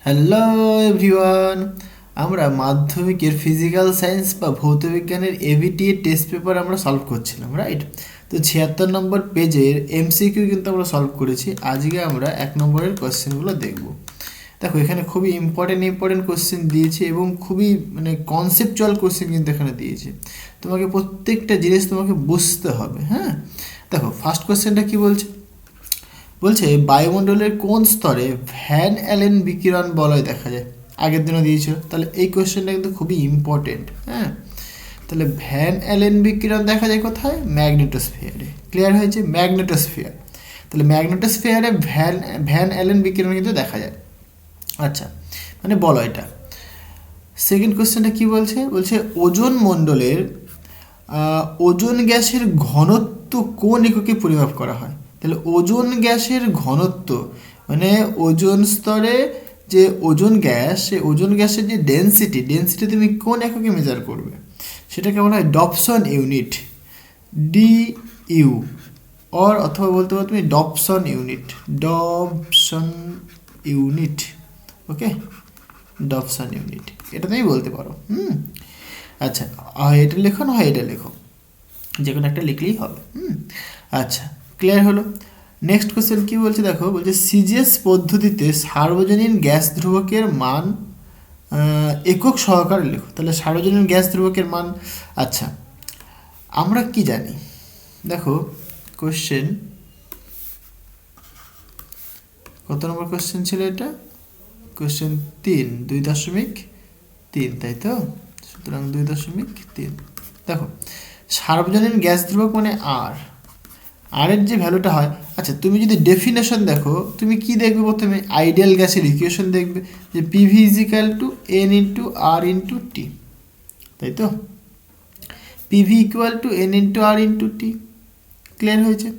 Hello everyone, আমরা মাধ্যমিকের physical science বা ভৌতবিজ্ঞানের এভিটি এর টেস্ট পেপার আমরা সলভ করছিলাম, রাইট? তো 76 নম্বর পেজের এমসিকিউ কিন্তু আমরা সলভ করেছি। আজকে আমরা 1 নম্বরের কোশ্চেনগুলো দেখব। দেখো, এখানে খুবই ইম্পর্টেন্ট কোশ্চেন দিয়েছে এবং খুবই কনসেপচুয়াল কোশ্চেন কিন্তু এখানে দিয়েছে। তোমাকে প্রত্যেকটা জিনিস তোমাকে বুঝতে হবে। হ্যাঁ, দেখো ফার্স্ট কোশ্চেনটা কি বলছে। বলছে বায়ুমণ্ডলের কোন স্তরে ভ্যান অ্যালেন বিকিরণ বলয় দেখা যায়। আগের দিনও দিয়েছিল, তাহলে এই কোয়েশ্চেনটা কিন্তু খুবই ইম্পর্টেন্ট। হ্যাঁ, তাহলে ভ্যান অ্যালেন বিকিরণ দেখা যায় কোথায়? ম্যাগনেটোস্ফিয়ারে। ক্লিয়ার হয়েছে? ম্যাগনেটোস্ফিয়ার। তাহলে ম্যাগনেটোস্ফিয়ারে ভ্যান অ্যালেন বিকিরণ কিন্তু দেখা যায়। আচ্ছা, মানে বলয়টা। সেকেন্ড কোয়েশ্চেনটা কি বলছে? বলছে ওজোন মণ্ডলের ওজোন গ্যাসের ঘনত্ব কোন এককে পরিমাপ করা হয়। তাহলে ওজোন গ্যাসের ঘনত্ব মানে ওজোন স্তরে যে ওজোন গ্যাস, সেই ওজোন গ্যাসের যে ডেন্সিটি তুমি কোন এককে মেজার করবে, সেটাকে বলা হয় ডপসন ইউনিট, DU, অথবা বলতে পারো তুমি ডপসন ইউনিট। ওকে, ডপসন ইউনিট, এটা তুমি বলতে পারো। আচ্ছা, এটা লেখো না হয় এটা লেখো, যে কোনো একটা লিখলেই হবে। আচ্ছা, ক্লিয়ার হলো। নেক্সট কোশ্চেন কি বলছে দেখো, বলছে সিজিএস পদ্ধতিতে সার্বজনীন গ্যাস ধ্রুবকের মান একক সহকারে লেখো। তাহলে সার্বজনীন গ্যাস ধ্রুবকের মান, আচ্ছা আমরা কি জানি দেখো, কোশ্চেন কত নম্বর কোশ্চেন ছিল এটা? কোশ্চেন 3, 2.3, তাই তো? সুতরাং 2.3। দেখো, সার্বজনীন গ্যাস ধ্রুবক মানে আর এর যে ভ্যালুটা হয়। আচ্ছা, তুমি যদি ডেফিনেশন দেখো, তুমি কি দেখবে? প্রথমে আইডিয়াল গ্যাসের ইকুয়েশন দেখবে, যে PV equal to N into R into T, তাই তো? PV equal to N into R into T. Clear হয়েছে?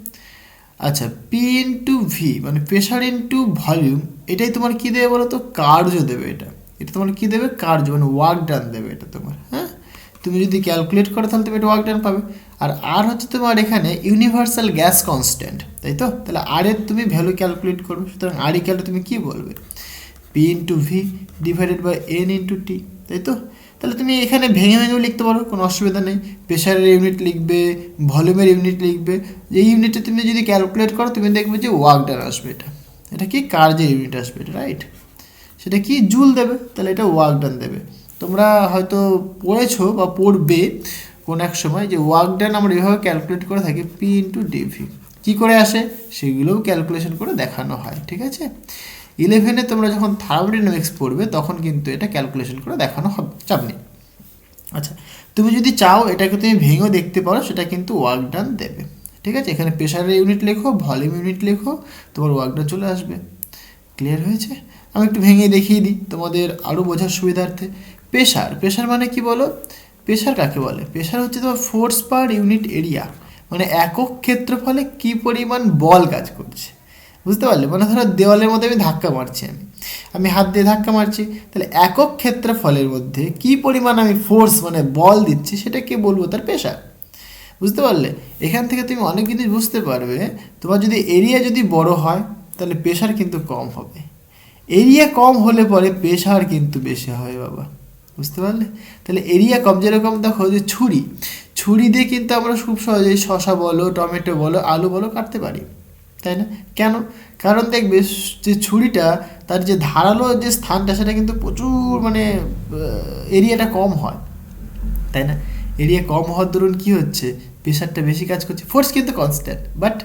আচ্ছা, পি ইন্টু ভি মানে প্রেশার ইন্টু ভলিউম, এটাই তোমার কী দেবে বলো তো? কার্য দেবে। এটা তোমার কী দেবে? কার্য মানে ওয়ার্ক ডান দেবে এটা তোমার। হ্যাঁ, তুমি যদি ক্যালকুলেট করো তাহলে তুমি এটা ওয়ার্ক ডান পাবে। আর হচ্ছে তোমার এখানে ইউনিভার্সাল গ্যাস কনস্ট্যান্ট, তাই তো? তাহলে আর এর তুমি ভ্যালু ক্যালকুলেট করবে। সুতরাং আর ইকুয়াল তুমি কী বলবে? P into V divided by N into T, তাই তো? তাহলে তুমি এখানে ভেঙে ভেঙেও লিখতে পারো, কোনো অসুবিধা নেই। প্রেশারের ইউনিট লিখবে, ভলিউমের ইউনিট লিখবে। এই ইউনিটে তুমি যদি ক্যালকুলেট করো, তুমি দেখবে যে ওয়ার্ক ডান আসবে। এটা কি কার্যের ইউনিট আসবে, এটা রাইট? সেটা কি জুল দেবে, তাহলে এটা ওয়ার্ক ডান দেবে। তোমরা হয়তো পড়েছো বা পড়বে কোন এক সময় যে ওয়ার্ক ডান আমরা এভাবে ক্যালকুলেট করে থাকি, পি ইন্টু ডিভি। কী করে আসে সেগুলোও ক্যালকুলেশন করে দেখানো হয়, ঠিক আছে? 11-এ তোমরা যখন থার্মোডাইনামিক্স পড়বে তখন কিন্তু এটা ক্যালকুলেশন করে দেখানো হবে, চাপ নেই। আচ্ছা, তুমি যদি চাও এটাকে তুমি ভেঙেও দেখতে পারো, সেটা কিন্তু ওয়ার্ক ডান দেবে, ঠিক আছে? এখানে প্রেশারের ইউনিট লেখো, ভলিউম ইউনিট লেখো, তোমার ওয়ার্ক ডান চলে আসবে। ক্লিয়ার হয়েছে? আমি একটু ভেঙে দেখিয়ে দিই তোমাদের আরও বোঝার সুবিধার্থে। প্রেশার মানে কি বলো? প্রেশার কাকে বলে? প্রেশার হচ্ছে তোমার ফোর্স পার ইউনিট এরিয়া, মানে একক ক্ষেত্রফলে কি পরিমাণ বল কাজ করছে। বুঝতে পারলে? মানে ধরো দেওয়ালের মধ্যে আমি ধাক্কা মারছি, আমি হাত দিয়ে ধাক্কা মারছি, তাহলে একক ক্ষেত্রফলের মধ্যে কি পরিমাণ আমি ফোর্স মানে বল দিচ্ছি, সেটাকে বলবো তার প্রেশার। বুঝতে পারলে? এখান থেকে তুমি অনেক জিনিস বুঝতে পারবে। তোমার যদি এরিয়া যদি বড় হয় তাহলে প্রেশার কিন্তু কম হবে, এরিয়া কম হলে পরে প্রেশার কিন্তু বেশি হয় বাবা। বুঝতে পারলে? তাহলে এরিয়া কম, যেরকম দেখো যে ছুরি দিয়ে কিন্তু আমরা খুব সহজেই শশা বলো, টমেটো বলো, আলু বলো কাটতে পারি, তাই না? কেন? কারণ দেখবে যে ছুরিটা তার যে ধারালো যে স্থানটা, সেটা কিন্তু প্রচুর এরিয়াটা কম হয়, তাই না? এরিয়া কম হওয়ার দরুন কী হচ্ছে? প্রেশারটা বেশি কাজ করছে। ফোর্স কিন্তু কনস্ট্যান্ট, বাট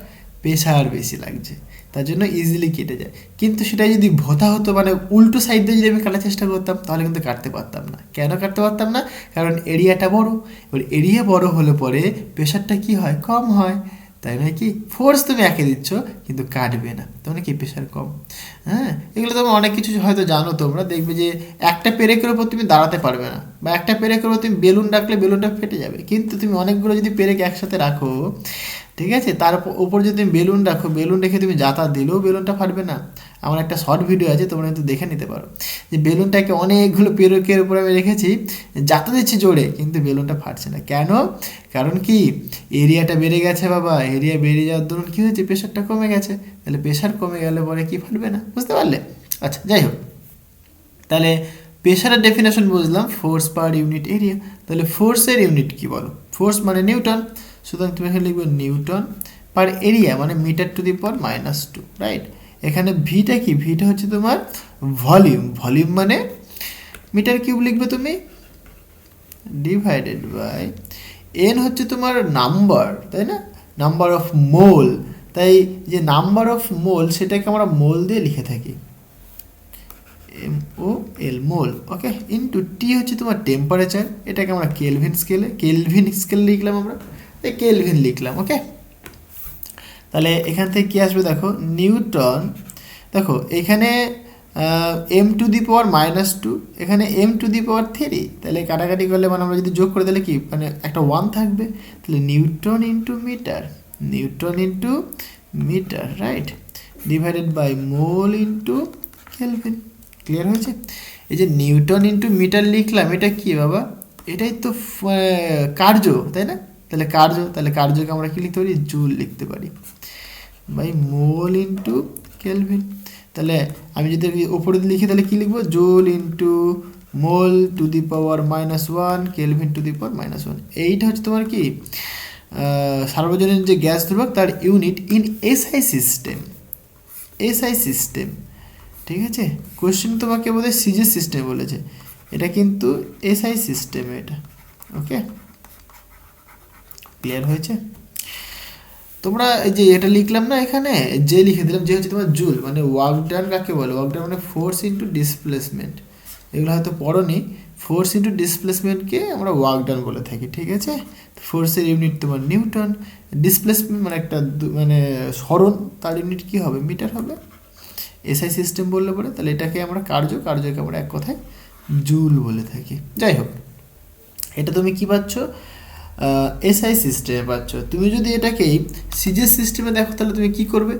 প্রেশার বেশি লাগছে, তার জন্য ইজিলি কেটে যায়। কিন্তু সেটা যদি ভোঁতা হতো, মানে উল্টো সাইড দিয়ে যদি আমি কাটার চেষ্টা করতাম, তাহলে কিন্তু কাটতে পারতাম না। কেন কাটতে পারতাম না? কারণ এরিয়াটা বড়। এবার এরিয়া বড় হলে পরে প্রেশারটা কী হয়? কম হয়, তাই নয় কি? ফোর্স তুমি একে দিচ্ছ কিন্তু কাটবে না, তার কি প্রেশার কম। হ্যাঁ, এগুলো তোমরা অনেক কিছু হয়তো জানো। তোমরা দেখবে যে একটা পেরেকের ওপর তুমি দাঁড়াতে পারবে না, বা একটা পেরেকের ওপর তুমি বেলুন রাখলে বেলুনটা ফেটে যাবে। কিন্তু তুমি অনেকগুলো যদি পেরেক একসাথে রাখো, ঠিক আছে, তার উপর যদি তুমি বেলুন রাখো, বেলুন রেখে তুমি যাতা দিলেও বেলুনটা ফাটবে না। আমার একটা শর্ট ভিডিও আছে, তোমরা কিন্তু দেখে নিতে পারো, যে বেলুনটাকে অনেকগুলো পেরেকের উপর আমি রেখেছি, যাতা দিচ্ছি জোরে, কিন্তু বেলুনটা ফাটছে না। কেন? কারণ কি? এরিয়াটা বেড়ে গেছে বাবা। এরিয়া বেড়ে যাওয়ার দরুন কী হয়েছে? প্রেশারটা কমে গেছে। তাহলে প্রেশার কমে গেলে পরে কি ফাটবে না। বুঝতে পারলে? আচ্ছা, যাই হোক, তাহলে প্রেশারের ডেফিনেশন বুঝলাম, ফোর্স পার ইউনিট এরিয়া। তাহলে ফোর্সের ইউনিট কি বলো? ফোর্স মানে নিউটন, সুতরাং তুমি এখানে লিখবে নিউটন পার এরিয়া মানে metre to the power -2, right. এখানে ভিটা কি? ভিটা হচ্ছে তোমার ভলিউম, ভলিউম মানে মিটার কিউব লিখবে তুমি, ডিভাইডেড বাই এন হচ্ছে তোমার নাম্বার, তাই না, নাম্বার অফ মোল। তাই যে নাম্বার অফ মোল সেটাকে আমরা মোল দিয়ে লিখে থাকি, MOL মোল, ওকে, ইন্টু টি হচ্ছে তোমার টেম্পারেচার, এটাকে আমরা কেলভিন স্কেলে লিখলাম, আমরা এই কেলভিন লিখলাম, ওকে। তাহলে এখান থেকে কি আসবে দেখো, নিউটন, দেখো এখানে m টু দি পাওয়ার -2, এখানে m টু দি পাওয়ার 3, তাহলে কাটাকাটি করলে মানে আমরা যদি যোগ করে তাহলে কি মানে একটা 1 থাকবে, তাহলে newton into metre, right, divided by mole into kelvin. Clear হয়েছে? এই যে নিউটন ইন্টু মিটার লিখলাম, এটা কি বাবা? এটাই তো কার্য, তাই না? তাহলে কার্যকে আমরা কি লিখতে পারি? জুল লিখতে পারি, বাই মোল ইন্টু কেলভিন। তাহলে আমি যদি উপরে লিখি তাহলে কি লিখবো? Joule into mole to the power -1 kelvin to the power -1। এইটা হচ্ছে তোমার কি সার্বজনীন যে গ্যাস ধ্রুবক তার ইউনিট ইন এসআই সিস্টেম, ঠিক আছে। কোশ্চেন তোমাকে বোধ হয় সিজে সিস্টেম বলেছে, এটা কিন্তু এসআই সিস্টেমে এটা, ওকে। ক্লিয়ার হয়েছে? তোমরা এই যে এটা লিখলাম না, এখানে যে লিখে দিলাম, যে হচ্ছে তোমার জুল মানে ওয়ার্ক ডান কাকে বলে? ওয়ার্ক ডান মানে ফোর্স ইন্টু ডিসপ্লেসমেন্ট, এগুলো হয়তো পড়োনি। ফোর্স ইন্টু ডিসপ্লেসমেন্টকে আমরা ওয়ার্ক ডান বলে থাকি, ঠিক আছে। ফোর্সের ইউনিট তোমার নিউটন, ডিসপ্লেসমেন্ট মানে একটা মানে সরণ, তার ইউনিট কী হবে? মিটার হবে। এসআই সিস্টেম বললে পরে তাহলে এটাকে আমরা কার্যকে আমরা এক কথায় জুল বলে থাকি। যাই হোক, এটা তুমি কি পাচ্ছ? এসআই সিস্টেমে পাচ্ছ। তুমি যদি এটাকেই সিজেস সিস্টেমে দেখো তাহলে তুমি কি করবে?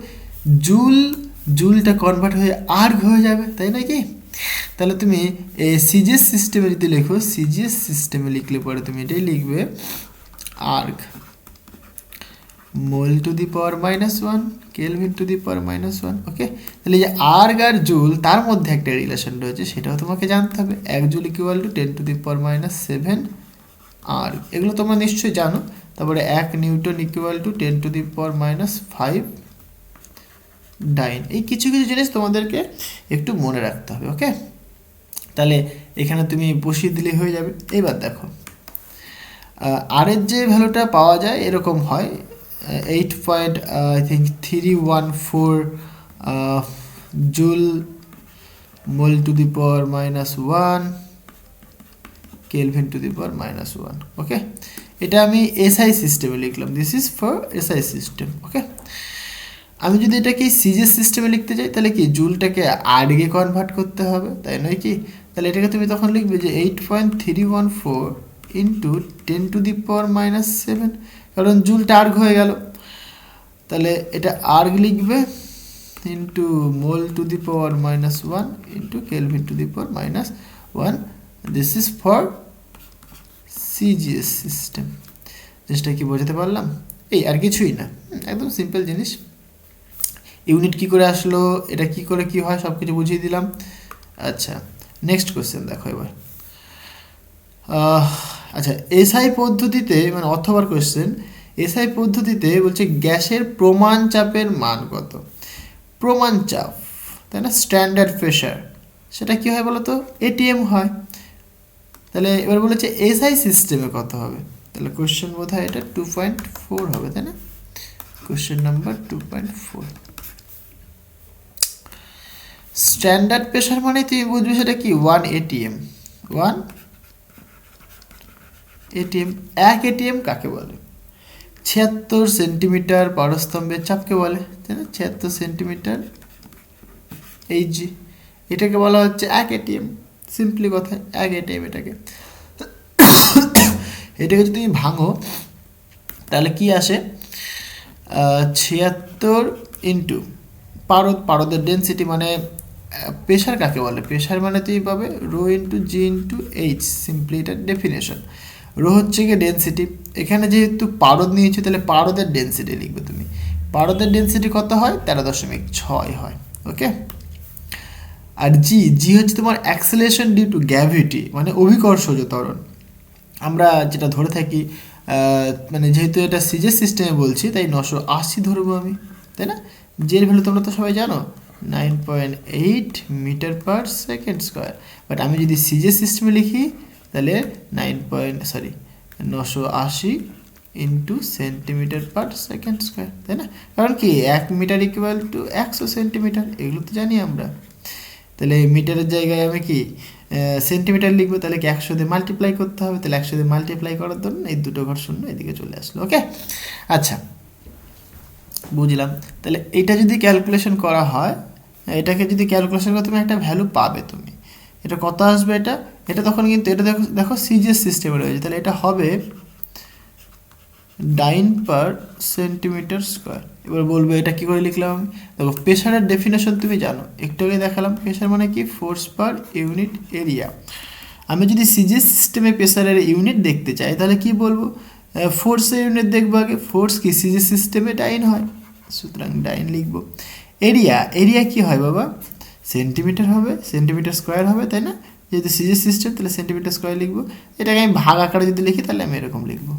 জুলটা কনভার্ট হয়ে আর্গ হয়ে যাবে, তাই না কি? তাহলে তুমি সিজেস সিস্টেমে যদি লেখো, সিজেস সিস্টেমে লিখলে পরে তুমি এটাই লিখবে erg mole to the power -1 kelvin to the power -1, okay. তাহলে যে আর্গ আর জুল তার মধ্যে একটা রিলেশন রয়েছে, সেটাও তোমাকে জানতে হবে। 1 joule equal to 10 to the power -7 erg, এগুলো তোমরা নিশ্চয়ই জানো। তারপরে 1 newton equal to 10 to the power -5 dyne. এই কিছু জিনিস তোমাদেরকে একটু মনে রাখতে হবে, ওকে। তাহলে এখানে তুমি বসিয়ে দিলে হয়ে যাবে। এবার দেখো আর এর যে ভ্যালুটা পাওয়া যায় এরকম হয় 8.314 joule mole to the power -1 kelvin to the power -1, okay. এটা আমি এসআই সিস্টেমে লিখলাম, this is for SI system, okay. আমি যদি এটাকে সিজেস সিস্টেমে লিখতে চাই তাহলে কি জুলটাকে আর্গে কনভার্ট করতে হবে, তাই নয় কি? তাহলে এটাকে তুমি তখন লিখবে যে 8.314 ইন্টু 10 টু দি পাওয়ার -7, কারণ জুলটা আর্গ হয়ে গেল। তাহলে এটা আর্গ লিখবে into mole to the power -1 into kelvin to the power -1, this is for CGS system. জিনিসটা কি বোঝাতে পারলাম? এই আর কিছুই না, একদম সিম্পল জিনিস। ইউনিট কি করে আসলো, এটা কি করে কি হয়, সব কিছু বুঝিয়ে দিলাম। আচ্ছা, নেক্সট কোশ্চেন দেখো এবার। আচ্ছা, এসআই পদ্ধতিতে মানে অথবার কোশ্চেন, এসআই পদ্ধতিতে বলছে গ্যাসের প্রমাণ চাপের মান কত? প্রমাণ চাপ, তাই না, স্ট্যান্ডার্ড প্রেশার, সেটা কি হয় বলো তো? এটিএম হয়। তাহলে এবার বলেছে এসআই সিস্টেমে কত হবে? তাহলে কোশ্চেন বোধ হয় এটা 2.4 হবে, তাই না? Question number 2.4। স্ট্যান্ডার্ড প্রেশার মানে তুমি বুঝবে সেটা কি? 1 এটিএম। 1 এটিএম, 1 এটিএম কাকে বলে? 76 সেন্টিমিটার পারস্তম্ভের চাপকে বলে, তাই না? 76 সেন্টিমিটার এইচজি, এটাকে বলা হচ্ছে 1 এটিএম। সিম্পলি কথা 1 এটিএম। এটাকে যদি তুমি ভাঙো তাহলে কি আসে? 76 ইন্টু পারদের ডেন্সিটি মানে প্রেশার কাকে বলে? প্রেশার মানে তুমি পাবে রো ইন্টু জি ইন্টু এইচ, সিম্পলি এটার ডেফিনেশন। রো হচ্ছে গিয়ে ডেন্সিটি, এখানে যেহেতু পারদ নিয়েছো তাহলে পারদের ডেন্সিটি লিখবে তুমি। পারদের ডেন্সিটি কত হয়? 13.6 হয়, ওকে। আর জি জি হচ্ছে তোমার অ্যাক্সেলারেশন ডিউ টু গ্র্যাভিটি, মানে অভিকর্ষজ ত্বরণ। আমরা যেটা ধরে থাকি মানে যেহেতু এটা সিজের সিস্টেমে বলছি তাই 980 ধরবো আমি, তাই না? জের ভ্যালু তোমরা তো সবাই জানো 9.8 metre per second square. But আমি যদি সিজের সিস্টেমে লিখি তাহলে 980 into centimetre per second square, তাই না? কারণ কি 1 মিটার ইকুয়াল টু 100 সেন্টিমিটার, এগুলো তো জানি আমরা। তাহলে মিটারের জায়গায় আমি কি সেন্টিমিটার লিখবো, তাহলে কি 100 দিয়ে মাল্টিপ্লাই করতে হবে, তাহলে 100 দিয়ে মাল্টিপ্লাই করার জন্য এই দুটো ঘর শূন্য এদিকে চলে আসলো। ওকে, আচ্ছা বুঝলাম। তাহলে এটা যদি ক্যালকুলেশন করা হয়, এটাকে যদি ক্যালকুলেশন করে তুমি একটা ভ্যালু পাবে, তুমি এটা কত আসবে, এটা তখন কিন্তু এটা দেখো দেখো সিজিএস সিস্টেমে রয়েছে, তাহলে এটা হবে ডাইন পার সেন্টিমিটার স্কোয়ার। এবার বলবো এটা কী করে লিখলাম, দেখো প্রেশারের ডেফিনেশন তুমি জানো, একটু আগে দেখালাম। প্রেশার মানে কি, ফোর্স পার ইউনিট এরিয়া। আমি যদি সিজিএস সিস্টেমে প্রেশারের ইউনিট দেখতে চাই তাহলে কি বলবো, ফোর্সের ইউনিট দেখবো আগে। ফোর্স কি সিজিএস সিস্টেমে ডাইন হয়, সুতরাং ডাইন লিখবো। এরিয়া কি হয় বাবা, সেন্টিমিটার হবে, সেন্টিমিটার স্কোয়ার হবে, তাই না? যেহেতু সিজিএস সিস্টেম তাহলে সেন্টিমিটার স্কোয়ার লিখবো। এটাকে আমি ভাগ আকারে যদি লিখি তাহলে আমি এরকম লিখবো,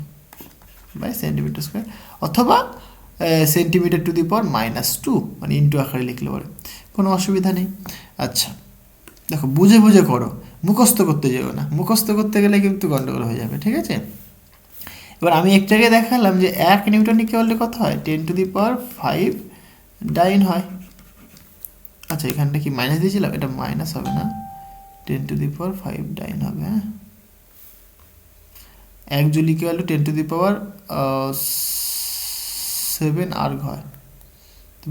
বাই সেন্টিমিটার স্কোয়ার, অথবা সেন্টিমিটার টু দি পাওয়ার -2, মানে ইন্টু আকারে লিখলে পরে কোনো অসুবিধা নেই। আচ্ছা দেখো বুঝে বুঝে করো, মুখস্থ করতে যেও না, মুখস্থ করতে গেলে কিন্তু গন্ডগোল হয়ে যাবে, ঠিক আছে? এবার আমি এক জায়গায় দেখালাম যে 1 নিউটন ইকুয়াল কত হয়, 10⁵ ডাইন হয়। আচ্ছা এখানটা কি মাইনাস দিয়েছিলাম, এটা মাইনাস হবে না, 10⁵ ডাইন হবে। হ্যাঁ, 1 জুল ইকুয়াল টু 10⁻7 আর্গ হয়,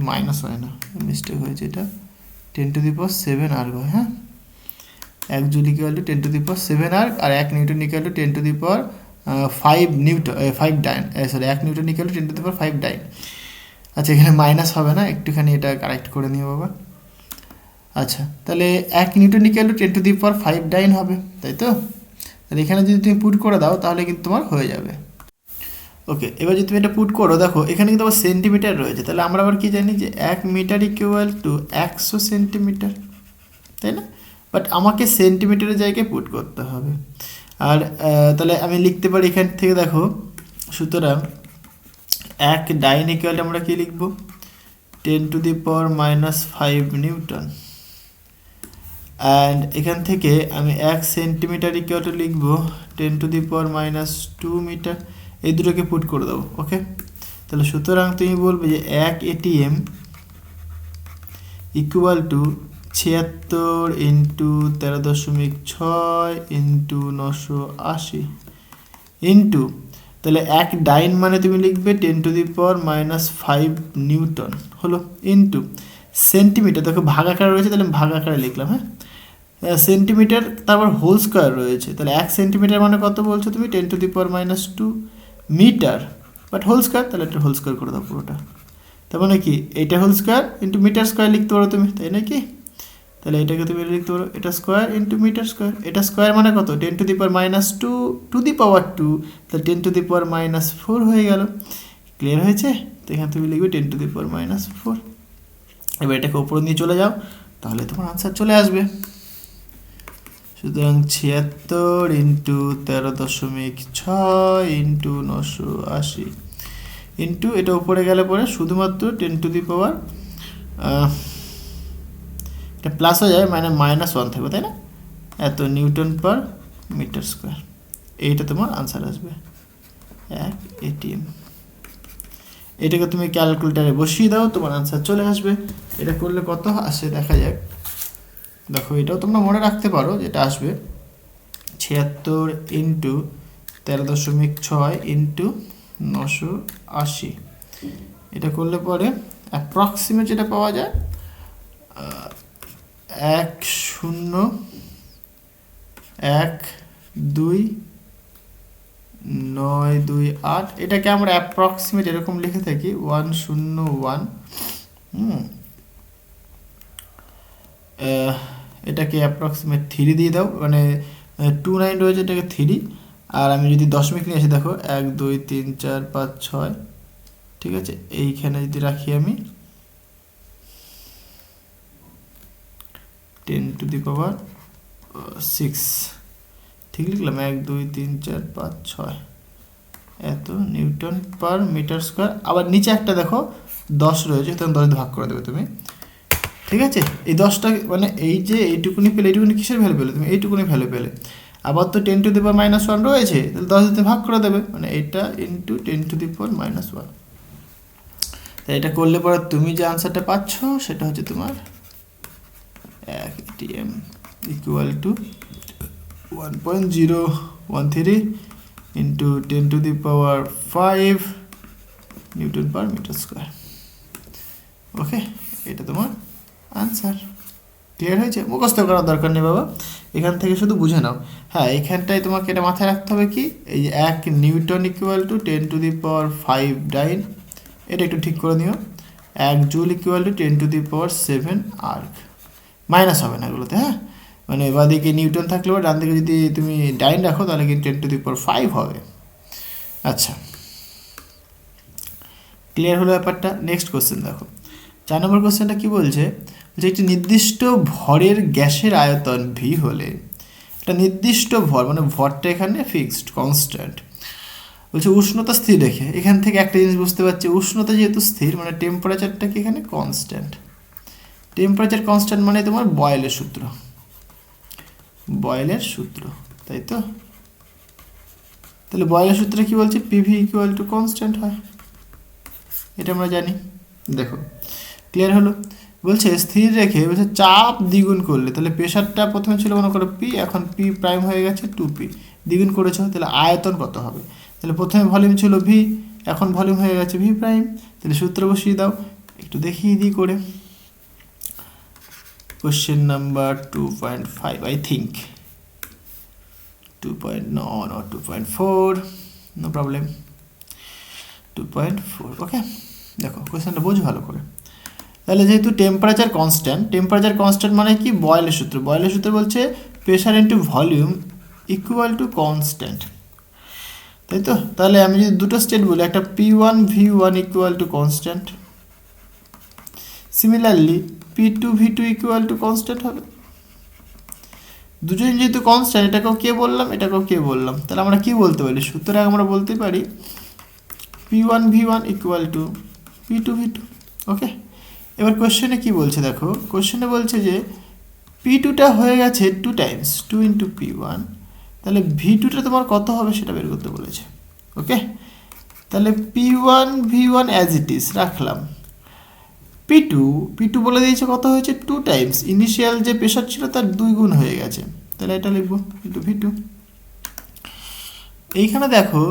মাইনাস হয় না, মিস্টেক হয়েছে, এটা 10⁻7 আর্গ হয়। হ্যাঁ, 1 জুল ইকুয়াল টু 10⁻7 আর্গ, আর 1 newton equal to 10⁵5 newton 5 dyne, sorry 1 newton equal to 10⁵5 dyne. আচ্ছা এখানে মাইনাস হবে না, একটুখানি এটা কারেক্ট করে নিও বাবা। আচ্ছা তাহলে 1 নিউটন ইকুয়াল টু 10⁵5 ডাইন হবে, তাই তো? তাহলে এখানে যদি তুমি পুট করে দাও তাহলে কিন্তু তোমার হয়ে যাবে। ওকে, এবার যদি তুমি এটা পুট করো, দেখো এখানে কিন্তু আবার সেন্টিমিটার রয়েছে, তাহলে আমরা আবার কি জানি যে 1 মিটার ইকুয়াল টু 100 সেন্টিমিটার, তাই না? বাট আমাকে সেন্টিমিটারের জায়গায় পুট করতে হবে। আর তাহলে আমি লিখতে পারি এখান থেকে, দেখো সুতরাং 1 ডাইন ইকুয়াল আমরা কি লিখব, 10⁻⁻5 নিউটন। অ্যান্ড এখান থেকে আমি 1 সেন্টিমিটার ইকুয়াল টু লিখব 10⁻⁻2 মিটার, এই দুটোকে পুট করে দেবো। ওকে, তাহলে সুতরাং তুমি বলবে যে 1 ATM equal to 76 into 13.6 into 980 into, তাহলে 1 ডাইন মানে তুমি লিখবে 10⁻⁻5 নিউটন হলো, ইন্টু সেন্টিমিটার, দেখো ভাগ আকারে রয়েছে তাহলে ভাগ আকারে লিখলাম। হ্যাঁ, সেন্টিমিটার তারপর হোল স্কোয়ার রয়েছে, তাহলে 1 সেন্টিমিটার মানে কত বলছো তুমি, 10⁻2 মিটার, বাট হোল স্কোয়ার, তাহলে এটা হোল স্কোয়ার করে দাও পুরোটা। তার মানে কি, এইটা whole square into metre square লিখতে পারো তুমি, তাই না কি? তাহলে এটাকে তুমি লিখতে পারো এটা স্কোয়ার ইন্টু মিটার স্কোয়ার, এটা স্কোয়ার মানে কত, 10⁻2 টু দি পাওয়ার 2, তাহলে 10⁻4 হয়ে গেল। ক্লিয়ার হয়েছে? তো এখানে তুমি লিখবে 10⁻4। এবার এটাকে উপর নিয়ে চলে যাও, তাহলে তোমার আনসার চলে আসবে। সুতরাং 76 ইন্টু 13.6 ইন্টু 980 ইন্টু এটা উপরে গেলে পরে শুধুমাত্র 10⁻, এটা প্লাস হয়ে যাবে, মানে -1 থাকবে, তাই না? এত নিউটন পার মিটার স্কোয়ার, এইটা তোমার আনসার আসবে 1 এটিএম। এটাকে তুমি ক্যালকুলেটারে বসিয়ে দাও, তোমার আনসার চলে আসবে। এটা করলে কত আসে দেখা যাক। দেখো এটাও তোমরা মনে রাখতে পারো, যেটা আসবে 76 ইন্টু 13.6 ইন্টু 980, এটা করলে পরে অ্যাপ্রক্সিমেট যেটা পাওয়া যায় 1012928, এটাকে আমরা অ্যাপ্রক্সিমেট এরকম লিখে থাকি 101। এটাকে অ্যাপ্রক্সিমেট 3 দিয়ে দাও, মানে 29 রয়েছে, এটাকে 3, আর আমি যদি দশমিক নিয়ে আসি, দেখো 1 2 3 4 5 6, ঠিক আছে? এইখানে যদি রাখি আমি 10⁶, ঠিক লিখলাম, 1 2 3 4 5 6 এত নিউটন পার মিটার স্কোয়ার। আবার নিচে একটা দেখো 10 রয়েছে, তখন 10 দিয়ে ভাগ করে দেবে তুমি, ঠিক আছে। এই 10টা মানে এই যে এইটুকুনি পেলে, এইটুকুনি কিসের ভ্যালু পেলে তুমি, এইটুকুনি ভ্যালু পেলে। আবার তো 10⁻⁻1 রয়েছে, তাহলে 10 দিয়ে ভাগ করে দেবে, মানে এটা ইন্টু 10⁻⁻1। তাই এটা করলে পরে তুমি যে আনসারটা পাচ্ছ সেটা হচ্ছে তোমার 1 ATM equal to 1.013 into 10⁵ newton per metre square. Okay, এটা তোমার আনসার। ক্লিয়ার হয়েছে? মুখস্থ করার দরকার নেই বাবা, এখান থেকে শুধু বুঝে নাও। হ্যাঁ, এখানটায় তোমাকে এটা মাথায় রাখতে হবে কি, এই যে 1 নিউটন ইকুয়াল টু 10⁵ ডাইন, এটা একটু ঠিক করে নিও। 1 joule equal to 10⁷ erg. Minus হবে না এগুলোতে, হ্যাঁ, মানে বাঁদিকে নিউটন থাকলে বা ডান দিকে যদি তুমি ডাইন রাখো তাহলে কিন্তু 10⁵ হবে। আচ্ছা, ক্লিয়ার হলো ব্যাপারটা। নেক্সট কোশ্চেন দেখো, 4 নম্বর কোশ্চেনটা কি বলছে, যে একটি নির্দিষ্ট ভরের গ্যাসের আয়তন ভি হলে, একটা নির্দিষ্ট ভর মানে ভরটা এখানে ফিক্সড কনস্ট্যান্ট, বলছে উষ্ণতা স্থির রেখে। এখান থেকে একটা জিনিস বুঝতে পারছি, উষ্ণতা যেহেতু স্থির মানে টেম্পারেচারটা কি এখানে কনস্ট্যান্ট। টেম্পারেচার কনস্ট্যান্ট মানে তোমার বয়েলের সূত্র, বয়েলের সূত্র, তাই তো। তাহলে বয়েলের সূত্রে কি বলছে, পিভি ইকুয়াল টু কনস্ট্যান্ট হয়, এটা আমরা জানি। দেখো ক্লিয়ার হলো। বলছে স্থির রেখে বলছে চাপ দ্বিগুণ করলে, তাহলে প্রেশারটা প্রথমে ছিল মনে করো পি, এখন পি প্রাইম হয়ে গেছে 2p, দ্বিগুণ করেছ, তাহলে আয়তন কত হবে। তাহলে প্রথমে ভলিউম ছিল ভি, এখন ভলিউম হয়ে গেছে ভি প্রাইম। তাহলে সূত্র বসিয়ে দাও, একটু দেখিয়ে দিই করে। Question number 2.5 I think, 2.4, no problem, 2.4। Okay, দেখো কোশ্চেনটা বোঝ ভালো করে। তাহলে যেহেতু টেম্পারেচার কনস্ট্যান্ট মানে কি, বয়েলের সূত্র। বয়েলের সূত্র বলছে pressure into volume equal to constant, তাই তো। তাহলে আমি যদি দুটো স্টেট বলি, একটা P1 V1 equal to constant, similarly P2 V2 equal to constant হবে। দুজন যেহেতু কনস্ট্যান্ট, এটাকেও কে বললাম, এটাকেও কে বললাম, তাহলে আমরা কি বলতে পারি, সুতরাং আমরা বলতে পারি P1 V1 equal to P2 V2। ওকে, এবার কোশ্চেনে কি বলছে দেখো, কোশ্চেনে বলছে যে P2টা হয়ে গেছে 2 টাইমস 2 ইন্টু P1, তাহলে V2টা তোমার কত হবে সেটা বের করতে বলেছে। ওকে, তাহলে P1 V1 as it is রাখলাম, P2 বলে দিয়েছে কত হয়েছে 2 টাইমস, ইনিশিয়াল যে প্রেশার ছিল তার 2 গুণ হয়ে গেছে, তাহলে এটা লিখবো ইন্টু V2। এইখানে দেখো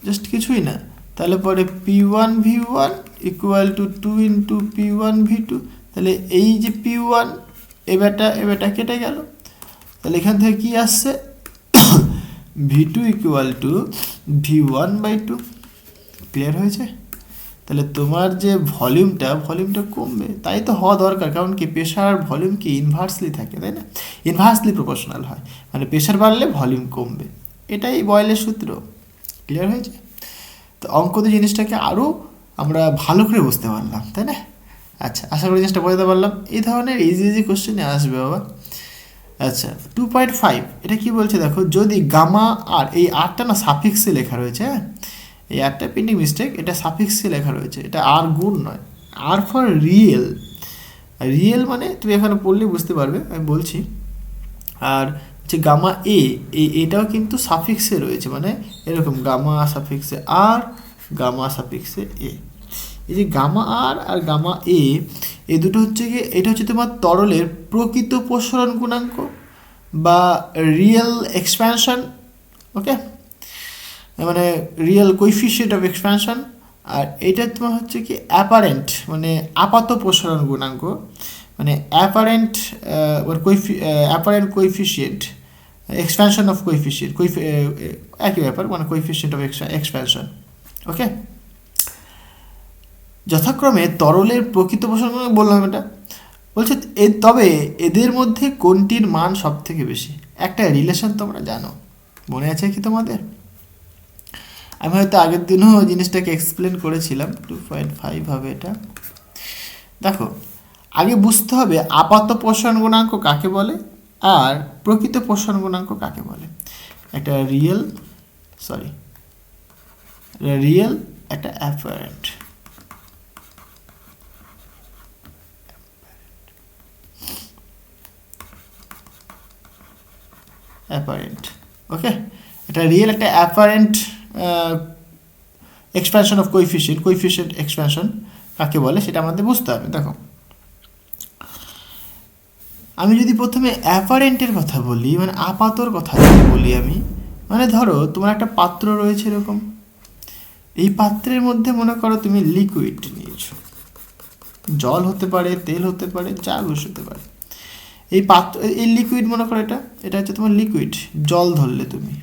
জাস্ট কিছুই না, তাহলে পরে P1 V1 equal to 2 into P1 V2, তাহলে এই যে P1 এবারটা কেটে গেল, তাহলে এখান থেকে কি আসছে V2 equal to V1/2। Clear হয়েছে? তাহলে তোমার যে ভলিউমটা কমবে, তাই তো হওয়া দরকার, কারণ কি প্রেশার ভলিউম কি ইনভার্সলি থাকে, তাই না, ইনভার্সলি প্রপোর্শনাল হয়, মানে প্রেশার বাড়লে ভলিউম কমবে, এটাই বয়েলের সূত্র। ক্লিয়ার হয়েছে? তো অঙ্কতে জিনিসটাকে আরও আমরা ভালো করে বুঝতে পারলাম, তাই না। আচ্ছা, আশা করি জিনিসটা বোঝাতে পারলাম। এই ধরনের ইজি কোশ্চেনে আসবে বাবা। আচ্ছা 2.5 এটা কি বলছে দেখো, যদি গামা আর, এই আরটা না সাফিক্সে লেখা রয়েছে, হ্যাঁ এই আরটা প্রিন্টিং মিস্টেক, এটা সাফিক্সে লেখা রয়েছে, এটা আর গুণ নয়, আর ফর রিয়েল। রিয়েল মানে তুমি এখানে পড়লে বুঝতে পারবে, আমি বলছি। আর যে গামা এটাও কিন্তু সাফিক্সে রয়েছে, মানে এরকম গামা সাফিক্সে আর, গামা সাফিক্সে এ। এই যে গামা আর গামা এই দুটো হচ্ছে কি, এটা হচ্ছে তোমার তরলের প্রকৃত প্রসারণ গুণাঙ্ক বা রিয়েল এক্সপ্যানশন। ওকে, মানে রিয়েল কোইফিশিয়েন্ট অফ এক্সপ্যানশন। আর এটা তোমার হচ্ছে কি অ্যাপারেন্ট, মানে আপাত প্রসারণ গুণাঙ্ক, মানে apparent coefficient, expansion of coefficient, একই ব্যাপার, মানে কোইফিশিয়েন্ট অফ এক্সপ্যানশন। ওকে, যথাক্রমে তরলের প্রকৃত প্রসারণ বললাম এটা, বলছে তবে এদের মধ্যে কোনটির মান সব থেকে বেশি। একটা রিলেশন তোমরা জানো, মনে আছে কি তোমাদের? আমি হয়তো আগের দিনও জিনিসটাকে এক্সপ্লেন করেছিলাম। 2.5 হবে এটা। দেখো আগে বুঝতে হবে আপাত প্রসারণ গুণাঙ্ক কাকে বলে আর প্রকৃত প্রসারণ গুণাঙ্ক কাকে বলে। একটা রিয়েল একটা অ্যাপারেন্ট। ওকে, এটা রিয়েল একটা apparent expansion of coefficient expansion কাকে বলে সেটা আমাদের বুঝতে হবে। দেখো, আমি যদি প্রথমে অ্যাপারেন্টের কথা বলি, মানে আপাতর কথা যদি বলি আমি, মানে ধরো তোমার একটা পাত্র রয়েছে এরকম, এই পাত্রের মধ্যে মনে করো তুমি লিকুইড নিয়েছো, জল হতে পারে, তেল হতে পারে, যা কিছু হতে পারে। এই পাত্র, এই লিকুইড মনে করো এটা হচ্ছে তোমার লিকুইড, জল ধরলে তুমি।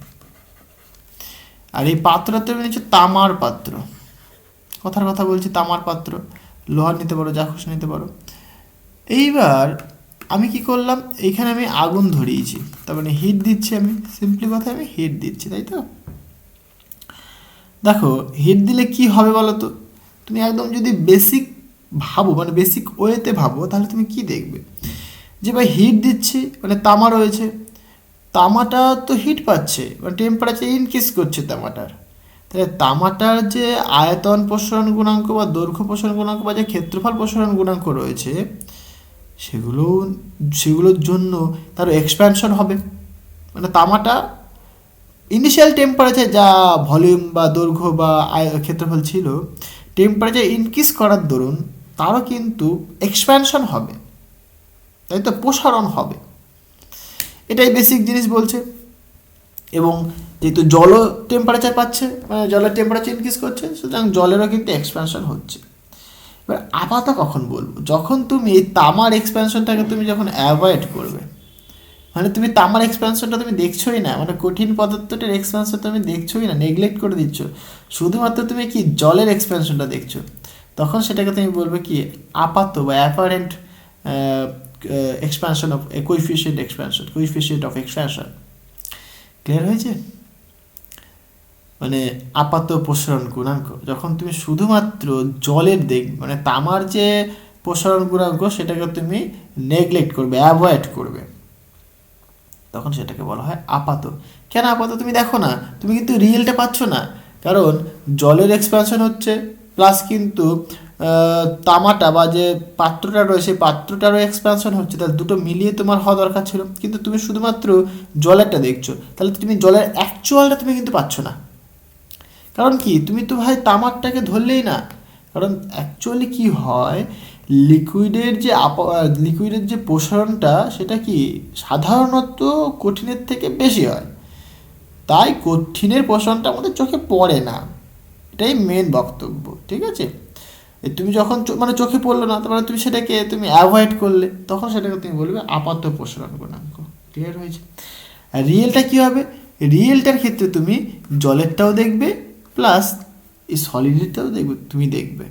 আর এই পাত্রটা তুমি নিচ্ছ তামার পাত্র, কথার কথা বলছি, তামার পাত্র, লোহার নিতে পারো, যা খুশি নিতে পারো। এইবার আমি কি করলাম, এইখানে আমি আগুন ধরিয়েছি, তার মানে হিট দিচ্ছি আমি, সিম্পলি কথা আমি হিট দিচ্ছি, তাই তো। দেখো হিট দিলে কি হবে বলো তো, তুমি একদম যদি বেসিক ভাবো, মানে বেসিক ওয়েতে ভাবো, তাহলে তুমি কি দেখবে যে ভাই হিট দিচ্ছি, মানে তামা রয়েছে, তামাটা তো হিট পাচ্ছে, মানে টেম্পারেচার ইনক্রিজ করছে তামাটার। তাহলে তামাটার যে আয়তন প্রসারণ গুণাঙ্ক বা দৈর্ঘ্য প্রসারণ গুণাঙ্ক বা যে ক্ষেত্রফল প্রসারণ গুণাঙ্ক রয়েছে, সেগুলোর জন্য তার এক্সপ্যানশন হবে। মানে তামাটা ইনিশিয়াল টেম্পারেচার যা ভলিউম বা দৈর্ঘ্য বা ক্ষেত্রফল ছিল, টেম্পারেচার ইনক্রিজ করার দরুন তারও কিন্তু এক্সপ্যানশন হবে, তাই তো, প্রসারণ হবে। এটাই বেসিক জিনিস বলছে। এবং যেহেতু জলও টেম্পারেচার পাচ্ছে, মানে জলের টেম্পারেচার ইনক্রিজ করছে, সুতরাং জলেরও কিন্তু এক্সপ্যানশন হচ্ছে। এবার আপাতত কখন বলবো, যখন তুমি এই তামার এক্সপ্যানশনটাকে তুমি যখন অ্যাভয়েড করবে, মানে তুমি তামার এক্সপ্যানশনটা তুমি দেখছোই না, মানে কঠিন পদার্থটার এক্সপ্যানশন তুমি দেখছোই না, নেগলেক্ট করে দিচ্ছ, শুধুমাত্র তুমি কি জলের এক্সপ্যানশনটা দেখছো, তখন সেটাকে তুমি বলবে কি আপাত বা apparent expansion of coefficient of expansion. Clear হয়েছে? মানে আপাত প্রসারণ গুণাঙ্ক যখন তুমি শুধুমাত্র জলের দেখবে, মানে তামার যে প্রসারণ গুণাঙ্ক সেটাকে তুমি নেগলেক্ট করবে, অ্যাভয়েড করবে, তখন সেটাকে বলা হয় আপাত। কেন আপাত? তুমি দেখো না, তুমি কিন্তু রিয়েলটা পাচ্ছ না, কারণ জলের এক্সপ্যানশন হচ্ছে প্লাস কিন্তু তামাটা বা যে পাত্রটা রয়েছে সেই পাত্রটারও এক্সপ্যানশন হচ্ছে, তাহলে দুটো মিলিয়ে তোমার হওয়া দরকার ছিল, কিন্তু তুমি শুধুমাত্র জলেরটা দেখছো, তাহলে তুমি জলের অ্যাকচুয়ালটা তুমি কিন্তু পাচ্ছ না। কারণ কি, তুমি তো ভাই তামারটাকে ধরলেই না, কারণ অ্যাকচুয়ালি কি হয়, লিকুইডের যে প্রসারণটা সেটা কি সাধারণত কঠিনের থেকে বেশি হয়, তাই কঠিনের প্রসারণটা আমাদের চোখে পড়ে না, এটাই মেন বক্তব্য। ঠিক আছে, তুমি যখন মানে চোখে পড়লো না, তারপরে তুমি সেটাকে তুমি অ্যাভয়েড করলে, তখন সেটাকে তুমি বলবে আপাত প্রসারণ গুণাঙ্ক। ক্লিয়ার হয়েছে? আর রিয়েলটা কী হবে, রিয়েলটার ক্ষেত্রে তুমি জলেরটাও দেখবে প্লাস এই সলিডেরটাও তুমি দেখবে।